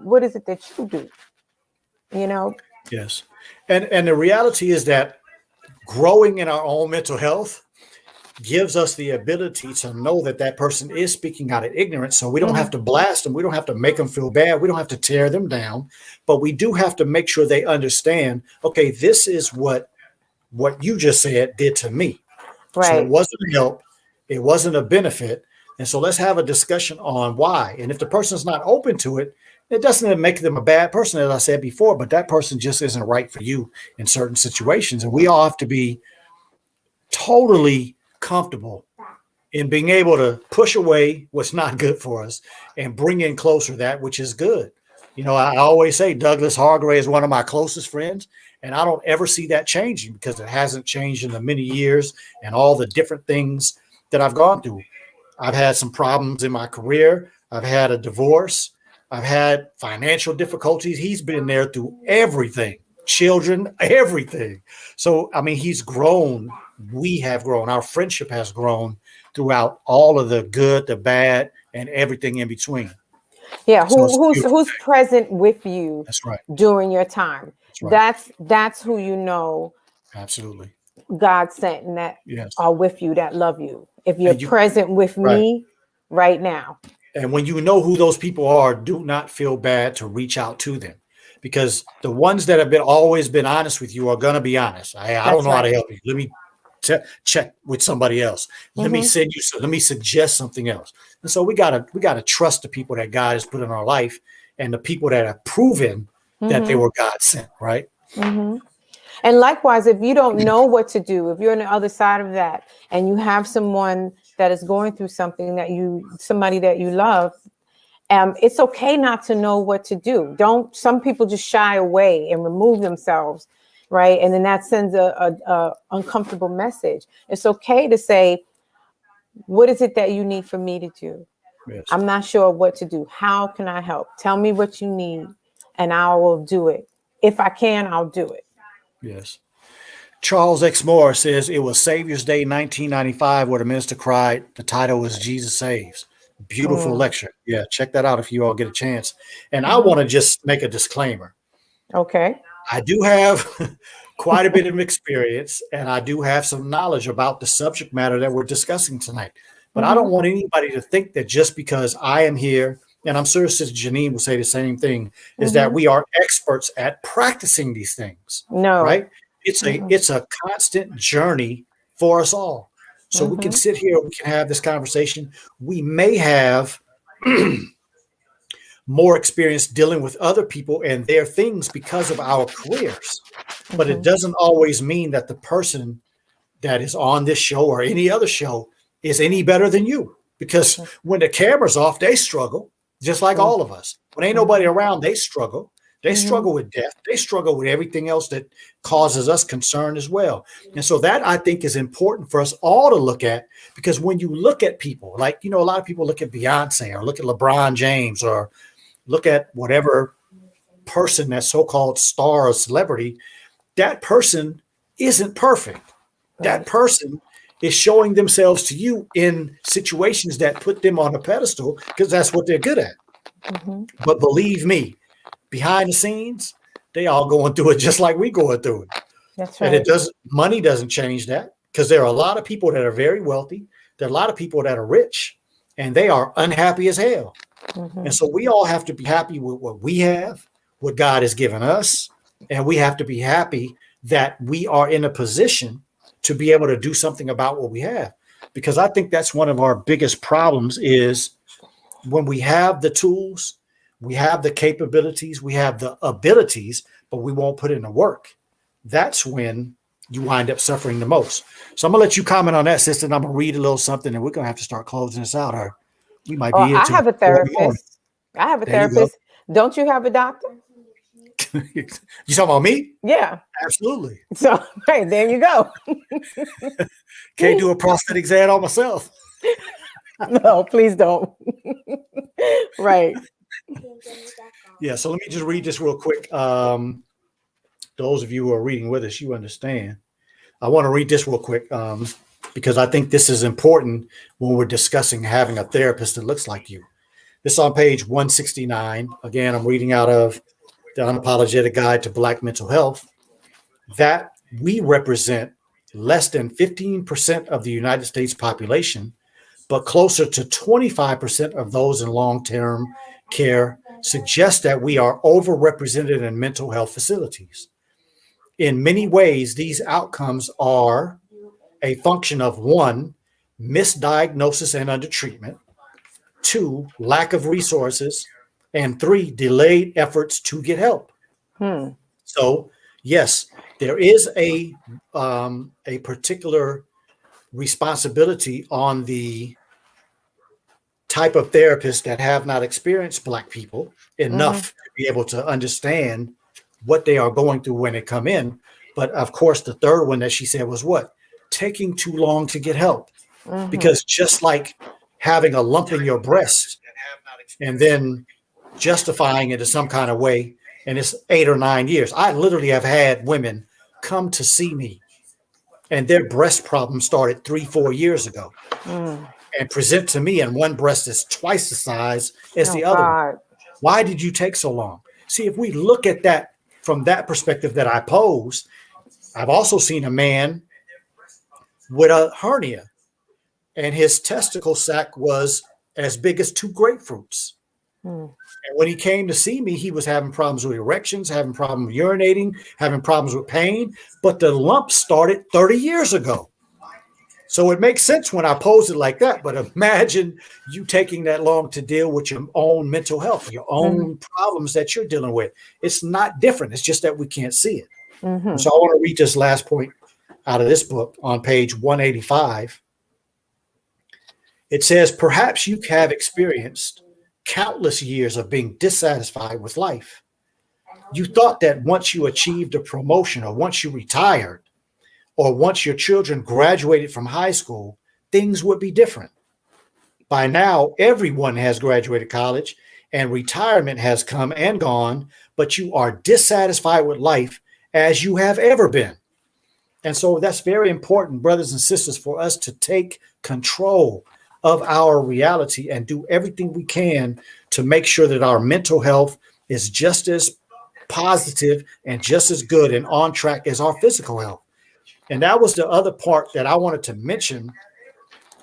what is it that you do? Yes. And the reality is that growing in our own mental health gives us the ability to know that that person is speaking out of ignorance. So we don't have to blast them. We don't have to make them feel bad. We don't have to tear them down, but we do have to make sure they understand, okay, this is what you just said did to me. Right. So it wasn't a help. It wasn't a benefit. And so let's have a discussion on why. And if the person's not open to it, it doesn't make them a bad person, as I said before, but that person just isn't right for you in certain situations. And we all have to be totally comfortable in being able to push away what's not good for us and bring in closer that which is good. I always say Douglas Hargrave is one of my closest friends, and I don't ever see that changing because it hasn't changed in the many years and all the different things that I've gone through. I've had some problems in my career. I've had a divorce. I've had financial difficulties. He's been there through everything, children, everything. So, he's grown. We have grown. Our friendship has grown throughout all of the good, the bad, and everything in between. Yeah, So it's a beautiful who's thing. present with you That's right. during your time. That's right. That's who you know Absolutely. God sent and that Yes. are with you, that love you. If you're And you present with right. me right now. And when you know who those people are, do not feel bad to reach out to them, because the ones that have been always been honest with you are going to be honest. I don't That's know how to right. help you. Let me check with somebody else. Let me Mm-hmm. send you. Let me suggest something else. And so we gotta trust the people that God has put in our life and the people that have proven that they Mm-hmm. were God sent. Right. Mm-hmm. And likewise, if you don't know what to do, if you're on the other side of that and you have someone that is going through something somebody that you love, it's okay not to know what to do. Some people just shy away and remove themselves, right? And then that sends a uncomfortable message. It's okay to say, what is it that you need for me to do? Yes. I'm not sure what to do. How can I help? Tell me what you need and I will do it. If I can, I'll do it. Yes. Charles X. Moore says it was Savior's Day 1995 where the minister cried. The title was Jesus Saves. Beautiful Mm, lecture. Yeah, check that out if you all get a chance. And I mhm. want to just make a disclaimer. Okay. I do have quite a bit of experience and I do have some knowledge about the subject matter that we're discussing tonight. But I don't Hmm. want anybody to think that just because I am here, and I'm sure Sister Janine will say the same thing, is that Hmm. we are experts at practicing these things, No. right? It's a Mm-mm. it's a constant journey for us all. So we can Hmm. sit here, we can have this conversation. We may have more experience dealing with other people and their things because of our careers. But it Hmm. doesn't always mean that the person that is on this show or any other show is any better than you. Because when the camera's off, they struggle, just like all of us. When ain't nobody Hmm. around, they struggle. They Hmm. struggle with death. They struggle with everything else that causes us concern as well. And so that I think is important for us all to look at, because when you look at people, like, a lot of people look at Beyonce or look at LeBron James or look at whatever person, that so-called star or celebrity, that person isn't perfect. That Right. person is showing themselves to you in situations that put them on a pedestal because that's what they're good at. Hmm. But believe me, behind the scenes, they all going through it just like we going through it. That's And right. money doesn't change that, because there are a lot of people that are very wealthy. There are a lot of people that are rich and they are unhappy as hell. Hmm. And so we all have to be happy with what we have, what God has given us. And we have to be happy that we are in a position to be able to do something about what we have. Because I think that's one of our biggest problems is when we have the tools, we have the capabilities, we have the abilities, but we won't put in the work. That's when you wind up suffering the most. So I'm gonna let you comment on that, sister. And I'm gonna read a little something, and we're gonna have to start closing this out, or we might Oh, be here I till have a 4 in the morning. therapist. I have a There you go. therapist. Don't you have a doctor? You talking about me? Yeah. Absolutely. So, hey, there you go. Can't do a prosthetic exam on myself. No, please don't. Right. Yeah. So let me just read this real quick. Those of you who are reading with us, you understand. I want to read this real quick, because I think this is important when we're discussing having a therapist that looks like you. This is on page 169. Again, I'm reading out of the Unapologetic Guide to Black Mental Health, that we represent less than 15% of the United States population, but closer to 25% of those in long-term care suggest that we are overrepresented in mental health facilities. In many ways, these outcomes are a function of: one, misdiagnosis and undertreatment; two, lack of resources; and three, delayed efforts to get help. Hmm. So, yes, there is a particular responsibility on the type of therapists that have not experienced Black people Hmm. enough to be able to understand what they are going through when they come in. But of course, the third one that she said was what? Taking too long to get help. Hmm. Because just like having a lump in your breast and then justifying it in some kind of way, and it's 8 or 9 years. I literally have had women come to see me and their breast problem started 3, 4 years ago. Mm. and present to me, and one breast is twice the size as Oh, the other one. God. Why did you take so long? See, if we look at that from that perspective that I posed, I've also seen a man with a hernia, and his testicle sac was as big as 2 grapefruits. Mm. And when he came to see me, he was having problems with erections, having problems urinating, having problems with pain. But the lump started 30 years ago. So it makes sense when I pose it like that. But imagine you taking that long to deal with your own mental health, your own problems that you're dealing with. It's not different. It's just that we can't see it. Mm-hmm. And so I want to read this last point out of this book on page 185. It says, perhaps you have experienced countless years of being dissatisfied with life. You thought that once you achieved a promotion, or once you retired, or once your children graduated from high school, things would be different. By now, everyone has graduated college and retirement has come and gone, but you are dissatisfied with life as you have ever been. And so that's very important, brothers and sisters, for us to take control of our reality and do everything we can to make sure that our mental health is just as positive and just as good and on track as our physical health. And that was the other part that I wanted to mention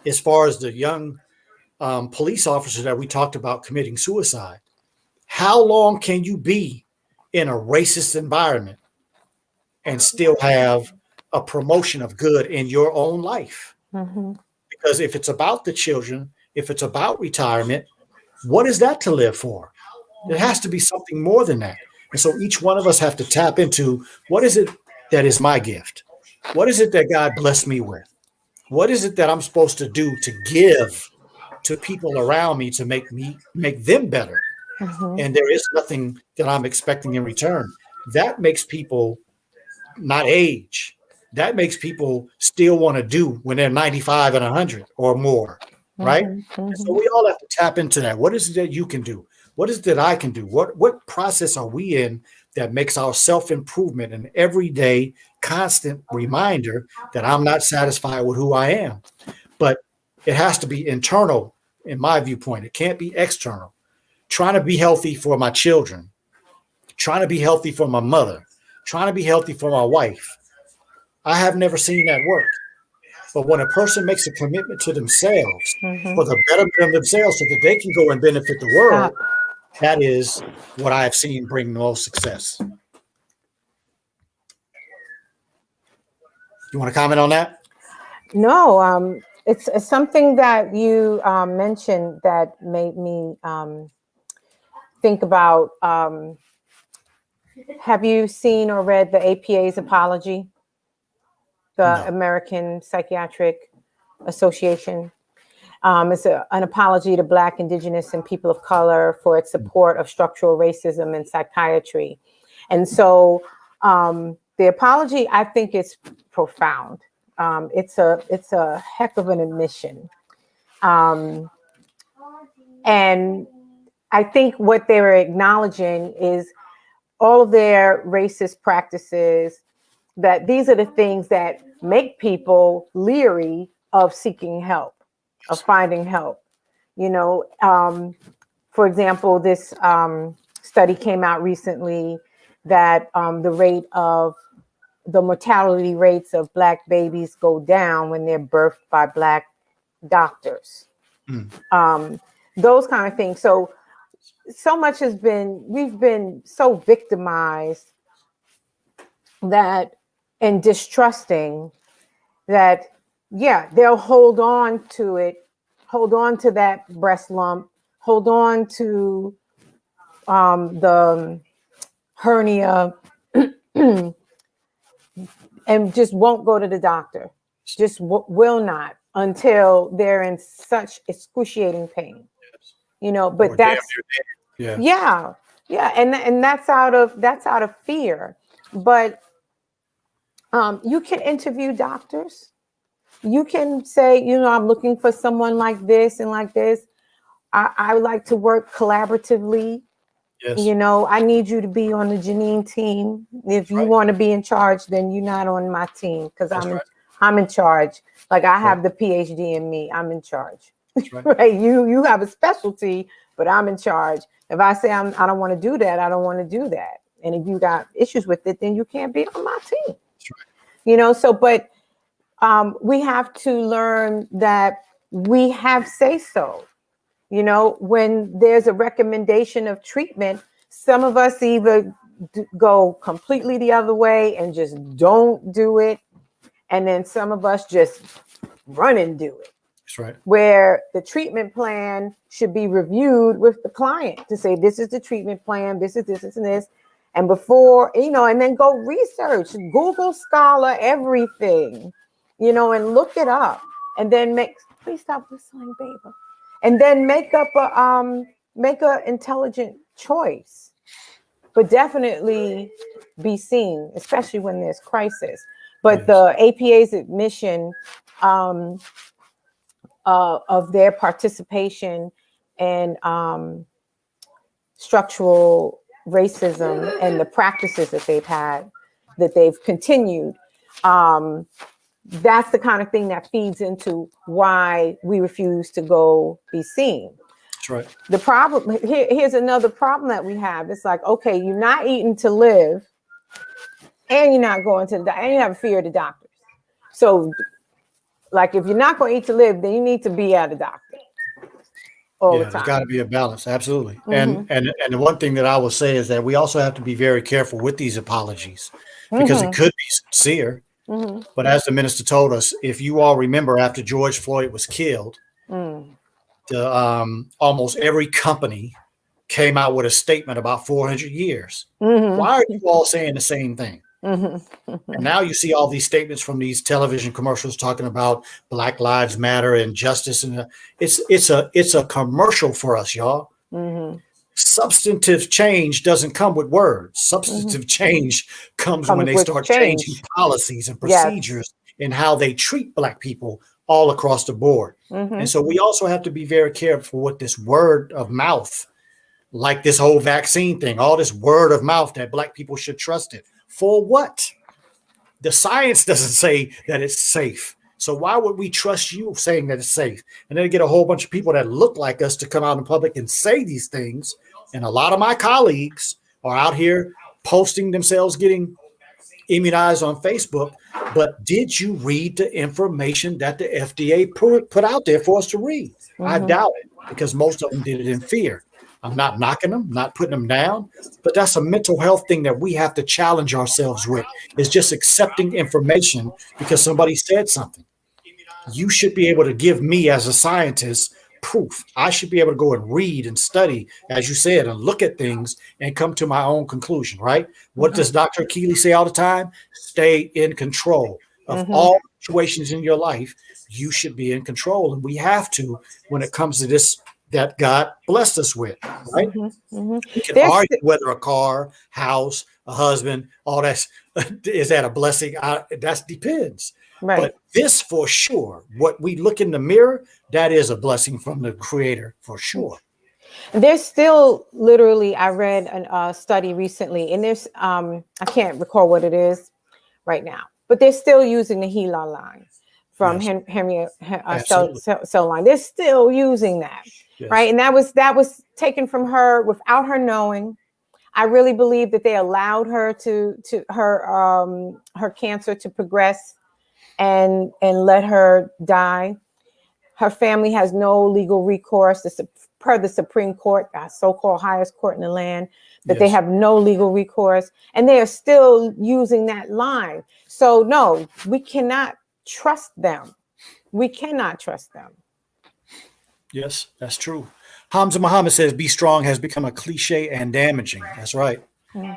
as far as the young police officer that we talked about committing suicide. How long can you be in a racist environment and still have a promotion of good in your own life? Mm-hmm. Because if it's about the children, if it's about retirement, what is that to live for? It has to be something more than that. And so each one of us have to tap into, what is it that is my gift? What is it that God blessed me with? What is it that I'm supposed to do to give to people around me to make them better? Mm-hmm. And there is nothing that I'm expecting in return. That makes people not age. That makes people still want to do when they're 95 and 100 or more, right? Mm-hmm. And so we all have to tap into that. What is it that you can do? What is it that I can do? What process are we in that makes our self-improvement an everyday, constant reminder that I'm not satisfied with who I am? But it has to be internal, in my viewpoint. It can't be external. Trying to be healthy for my children, trying to be healthy for my mother, trying to be healthy for my wife. I have never seen that work. But when a person makes a commitment to themselves for the betterment of themselves so that they can go and benefit the world, that is what I have seen bring the most success. You want to comment on that? No, it's something that you mentioned that made me think about. Have you seen or read the APA's apology? The No. American Psychiatric Association. It's an apology to Black, Indigenous, and people of color for its support of structural racism in psychiatry. And so the apology, I think, is profound. It's a heck of an admission. And I think what they were acknowledging is all of their racist practices, that these are the things that make people leery of seeking help, of finding help. You know, for example, this study came out recently that the mortality rates of Black babies go down when they're birthed by Black doctors. Those kind of things. So much we've been so victimized that, and distrusting that, yeah, they'll hold on to it, hold on to that breast lump, hold on to the hernia, and just won't go to the doctor, just will not, until they're in such excruciating pain, you know. But Or that's yeah. yeah, and that's out of fear. But you can interview doctors. You can say, you know, I'm looking for someone like this and like this. I would like to work collaboratively. Yes. You know, I need you to be on the Janine team. If you want to be in charge, then you're not on my team, because I'm in charge. Like, I have the PhD in me. I'm in charge. That's right. Right? You have a specialty, but I'm in charge. If I say I don't want to do that, I don't want to do that. And if you got issues with it, then you can't be on my team. That's right. You know, so but we have to learn that we have say so. You know, when there's a recommendation of treatment, some of us either go completely the other way and just don't do it. And then some of us just run and do it. That's right. Where the treatment plan should be reviewed with the client to say, this is the treatment plan, this is this, this, and this. And before, you know, and then go research, Google Scholar, everything, you know, and look it up. And then please stop whistling, baby. And then make a intelligent choice. But definitely be seen, especially when there's crisis. But Yes. the APA's admission of their participation in structural racism and the practices that they've had, that they've continued, that's the kind of thing that feeds into why we refuse to go be seen. That's right. The problem, here's another problem that we have. It's like, okay, you're not eating to live, and you're not going to and you have a fear of the doctors. So, like, if you're not going to eat to live, then you need to be at a doctor all the time. There's got to be a balance, absolutely. And the one thing that I will say is that we also have to be very careful with these apologies, because it could be sincere. But as the minister told us, if you all remember, after George Floyd was killed, almost every company came out with a statement about 400 years. Why are you all saying the same thing? And now you see all these statements from these television commercials talking about Black Lives Matter and justice, and it's a commercial for us, y'all. Substantive change doesn't come with words. Substantive change comes when they start changing policies and procedures in how they treat Black people all across the board. And so we also have to be very careful with this word of mouth, like this whole vaccine thing, all this word of mouth that Black people should trust it. For what? The science doesn't say that it's safe. So why would we trust you saying that it's safe? And then get a whole bunch of people that look like us to come out in public and say these things. And a lot of my colleagues are out here posting themselves getting immunized on Facebook. But did you read the information that the FDA put out there for us to read? I doubt it, because most of them did it in fear. I'm not knocking them, not putting them down, but that's a mental health thing that we have to challenge ourselves with, is just accepting information because somebody said something. You should be able to give me, as a scientist, proof. I should be able to go and read and study, as you said, and look at things and come to my own conclusion, right? What does Dr. Keeley say all the time? Stay in control of all situations in your life. You should be in control. And we have to, when it comes to this that God blessed us with, right? We can argue whether a car, house, a husband, all that is that a blessing. That depends. Right. But this for sure, what we look in the mirror, that is a blessing from the Creator for sure. There's still literally, I read a study recently, and there's I can't recall what it is right now, but they're still using the HeLa line from Henry cell line. They're still using that. Yes. Right. And that was taken from her without her knowing. I really believe that they allowed her to her cancer to progress and let her die. Her family has no legal recourse per the Supreme Court, the so-called highest court in the land, that they have no legal recourse, and they are still using that line. So no, we cannot trust them. We cannot trust them. Yes, that's true. Hamza Muhammad says, be strong has become a cliche and damaging. That's right.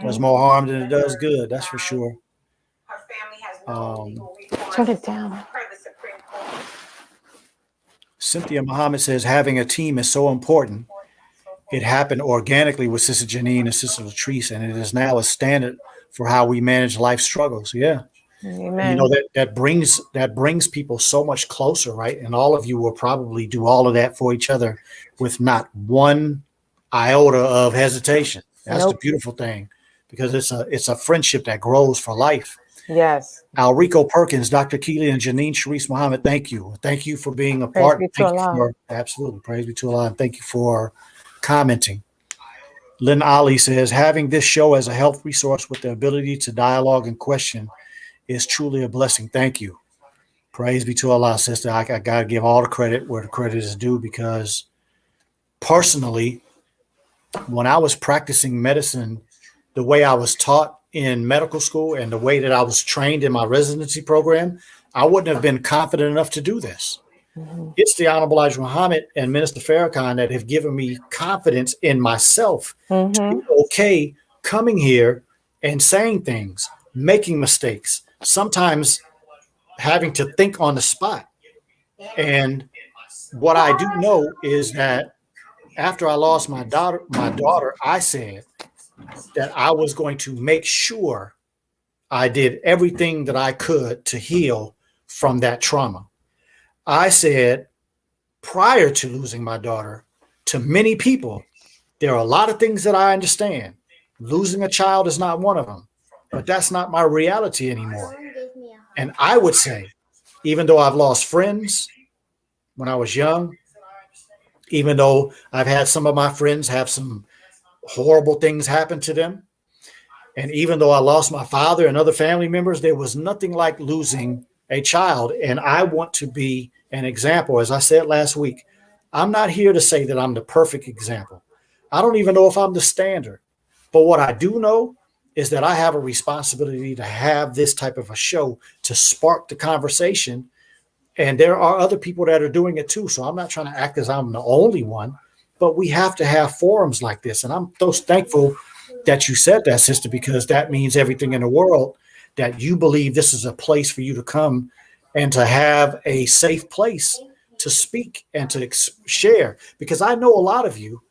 Does more harm than it does good. That's for sure. Her family has no legal recourse. Turn it down. Cynthia Muhammad says, having a team is so important. It happened organically with Sister Janine and Sister Latrice, and it is now a standard for how we manage life struggles. Yeah. Amen. You know, that brings people so much closer, right? And all of you will probably do all of that for each other with not one iota of hesitation. That's the beautiful thing, because it's a friendship that grows for life. Yes. Alrico Perkins, Dr. Keely, and Janine Sharice Muhammad, thank you. Thank you for being a Praise part. be to Thank you Allah. for, absolutely. Praise be to Allah. And thank you for commenting. Lynn Ali says, having this show as a health resource with the ability to dialogue and question is truly a blessing. Thank you. Praise be to Allah, sister. I got to give all the credit where the credit is due, because personally, when I was practicing medicine, the way I was taught in medical school and the way that I was trained in my residency program, I wouldn't have been confident enough to do this. Mm-hmm. It's the Honorable Elijah Muhammad and Minister Farrakhan that have given me confidence in myself to be okay coming here and saying things, making mistakes, sometimes having to think on the spot. And what I do know is that after I lost my daughter, I said that I was going to make sure I did everything that I could to heal from that trauma. I said prior to losing my daughter to many people, there are a lot of things that I understand. Losing a child is not one of them, but that's not my reality anymore. And I would say, even though I've lost friends when I was young, even though I've had some of my friends have some horrible things happen to them, and even though I lost my father and other family members, there was nothing like losing a child. And I want to be an example. As I said last week, I'm not here to say that I'm the perfect example. I don't even know if I'm the standard. But what I do know is that I have a responsibility to have this type of a show to spark the conversation. And there are other people that are doing it too. So I'm not trying to act as I'm the only one, but we have to have forums like this. And I'm so thankful that you said that, sister, because that means everything in the world, that you believe this is a place for you to come and to have a safe place to speak and to share. Because I know a lot of you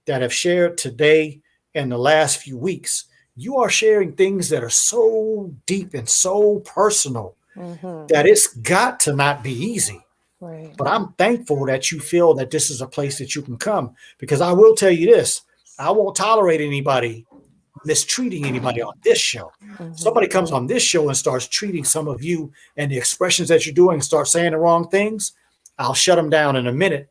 that have shared today and the last few weeks, you are sharing things that are so deep and so personal that it's got to not be easy. Right. But I'm thankful that you feel that this is a place that you can come, because I will tell you this, I won't tolerate anybody mistreating anybody on this show. Somebody comes on this show and starts treating some of you and the expressions that you're doing and start saying the wrong things, I'll shut them down in a minute.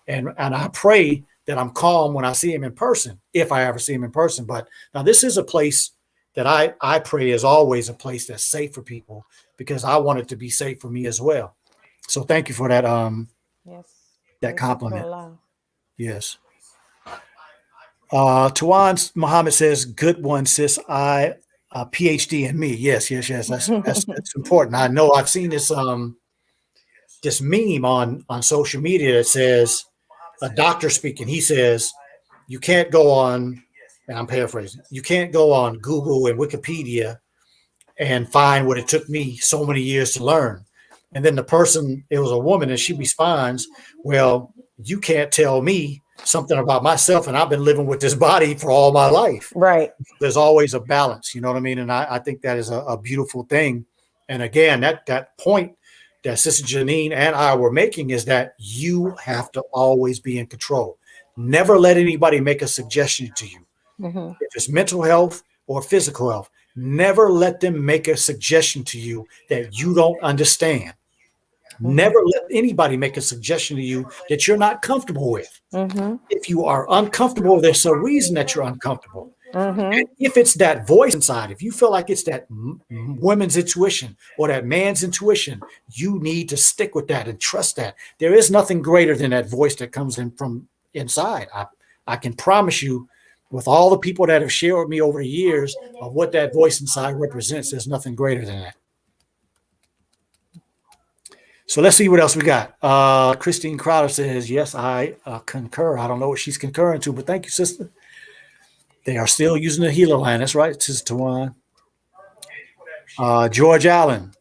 And I pray that I'm calm when I see him in person, if I ever see him in person. But now this is a place that I pray is always a place that's safe for people, because I want it to be safe for me as well. So thank you for that Yes. that compliment. Allah. Yes. Tawan Muhammad says, good one, sis. I PhD in me. Yes. That's important. I know I've seen this this meme on social media that says, a doctor speaking. He says, you can't go on, and I'm paraphrasing, you can't go on Google and Wikipedia and find what it took me so many years to learn. And then the person, it was a woman, and she responds, well, you can't tell me something about myself, and I've been living with this body for all my life. Right. There's always a balance, you know what I mean? And I think that is a beautiful thing. And again, that point that Sister Janine and I were making is that you have to always be in control. Never let anybody make a suggestion to you. If it's mental health or physical health, never let them make a suggestion to you that you don't understand. Never let anybody make a suggestion to you that you're not comfortable with. If you are uncomfortable, there's a reason that you're uncomfortable. And if it's that voice inside, if you feel like it's that woman's intuition or that man's intuition, you need to stick with that and trust that. There is nothing greater than that voice that comes in from inside. I can promise you, with all the people that have shared with me over the years of what that voice inside represents, there's nothing greater than that. So let's see what else we got. Christine Crowder says, yes, I concur. I don't know what she's concurring to, but thank you, sister. They are still using the healer line. That's right, Sister Tawan. George Allen,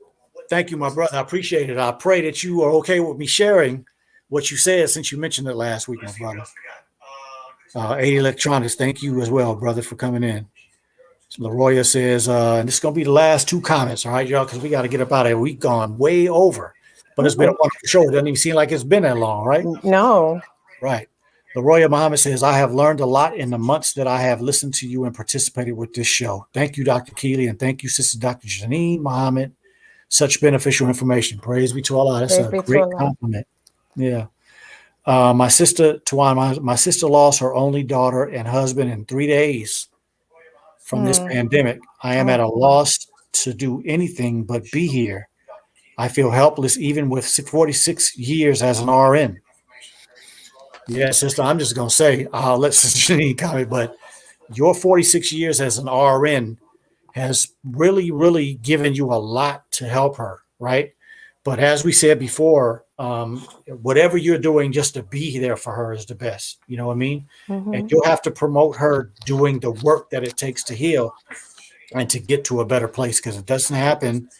thank you, my brother. I appreciate it. I pray that you are okay with me sharing what you said, since you mentioned it last week, my brother. 80 Electronics, thank you as well, brother, for coming in. So LaRoya says, and this is going to be the last two comments, all right, y'all, because we got to get up out of here. We've gone way over, but it's been a wonderful show. It doesn't even seem like it's been that long, right? No. Right. Laroya Muhammad says, I have learned a lot in the months that I have listened to you and participated with this show. Thank you, Dr. Keeley, and thank you, Sister Dr. Janine Muhammad. Such beneficial information. Praise be to Allah. That's Praise a be to great Allah. compliment. Yeah. My sister, Tawana, my sister lost her only daughter and husband in 3 days from this pandemic. I am at a loss to do anything but be here. I feel helpless even with 46 years as an RN. Yeah, sister, I'm just going to say, I'll let Sister Janine comment, but your 46 years as an RN has really, really given you a lot to help her, right? But as we said before, whatever you're doing just to be there for her is the best. You know what I mean? And you'll have to promote her doing the work that it takes to heal and to get to a better place, because it doesn't happen,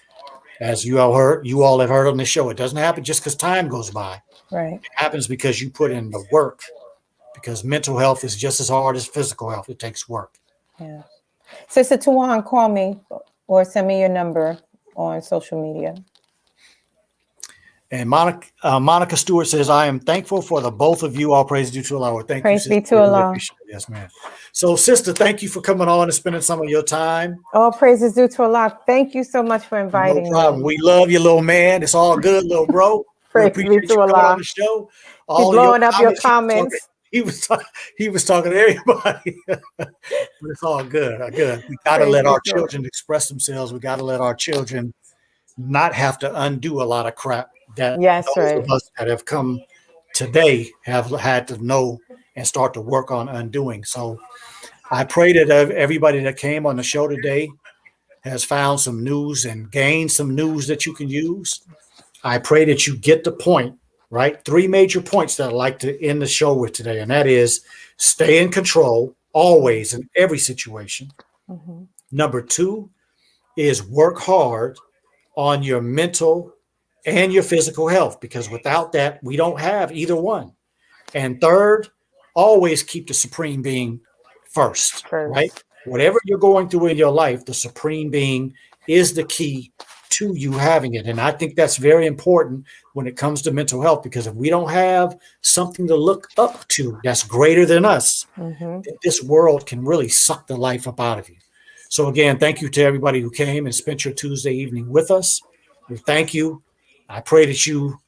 as you all have heard on the show, it doesn't happen just because time goes by. Right. It happens because you put in the work, because mental health is just as hard as physical health. It takes work. Yeah. Sister Tawan, call me or send me your number on social media. And Monica Stewart says, I am thankful for the both of you. All praise due to Allah. Thank Praise you, be to Allah. Yes, ma'am. So, sister, thank you for coming on and spending some of your time. All praises due to Allah. Thank you so much for inviting No problem. me. We love you, little man. It's all good, little bro. We Praise be appreciate to you coming Allah. on the show. He's blowing up your comments. He was talking to everybody. But it's all good. Good. We got to Praise let be our to Allah. children express themselves. We got to let our children not have to undo a lot of crap that Yes, those right. of us that have come today have had to know and start to work on undoing. So I pray that everybody that came on the show today has found some news and gained some news that you can use. I pray that you get the point, right? 3 major points that I'd like to end the show with today, and that is stay in control always in every situation. Number 2 is work hard on your mental and your physical health, because without that, we don't have either one. And 3rd, always keep the supreme being first, right? Whatever you're going through in your life, the supreme being is the key to you having it. And I think that's very important when it comes to mental health, because if we don't have something to look up to that's greater than us, this world can really suck the life up out of you. So again, thank you to everybody who came and spent your Tuesday evening with us. We thank you. I pray that you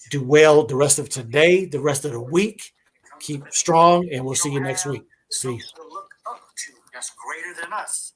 do well the rest of today, the rest of the week. Keep strong, and we'll see you next week. See you. To look up to that's greater than us.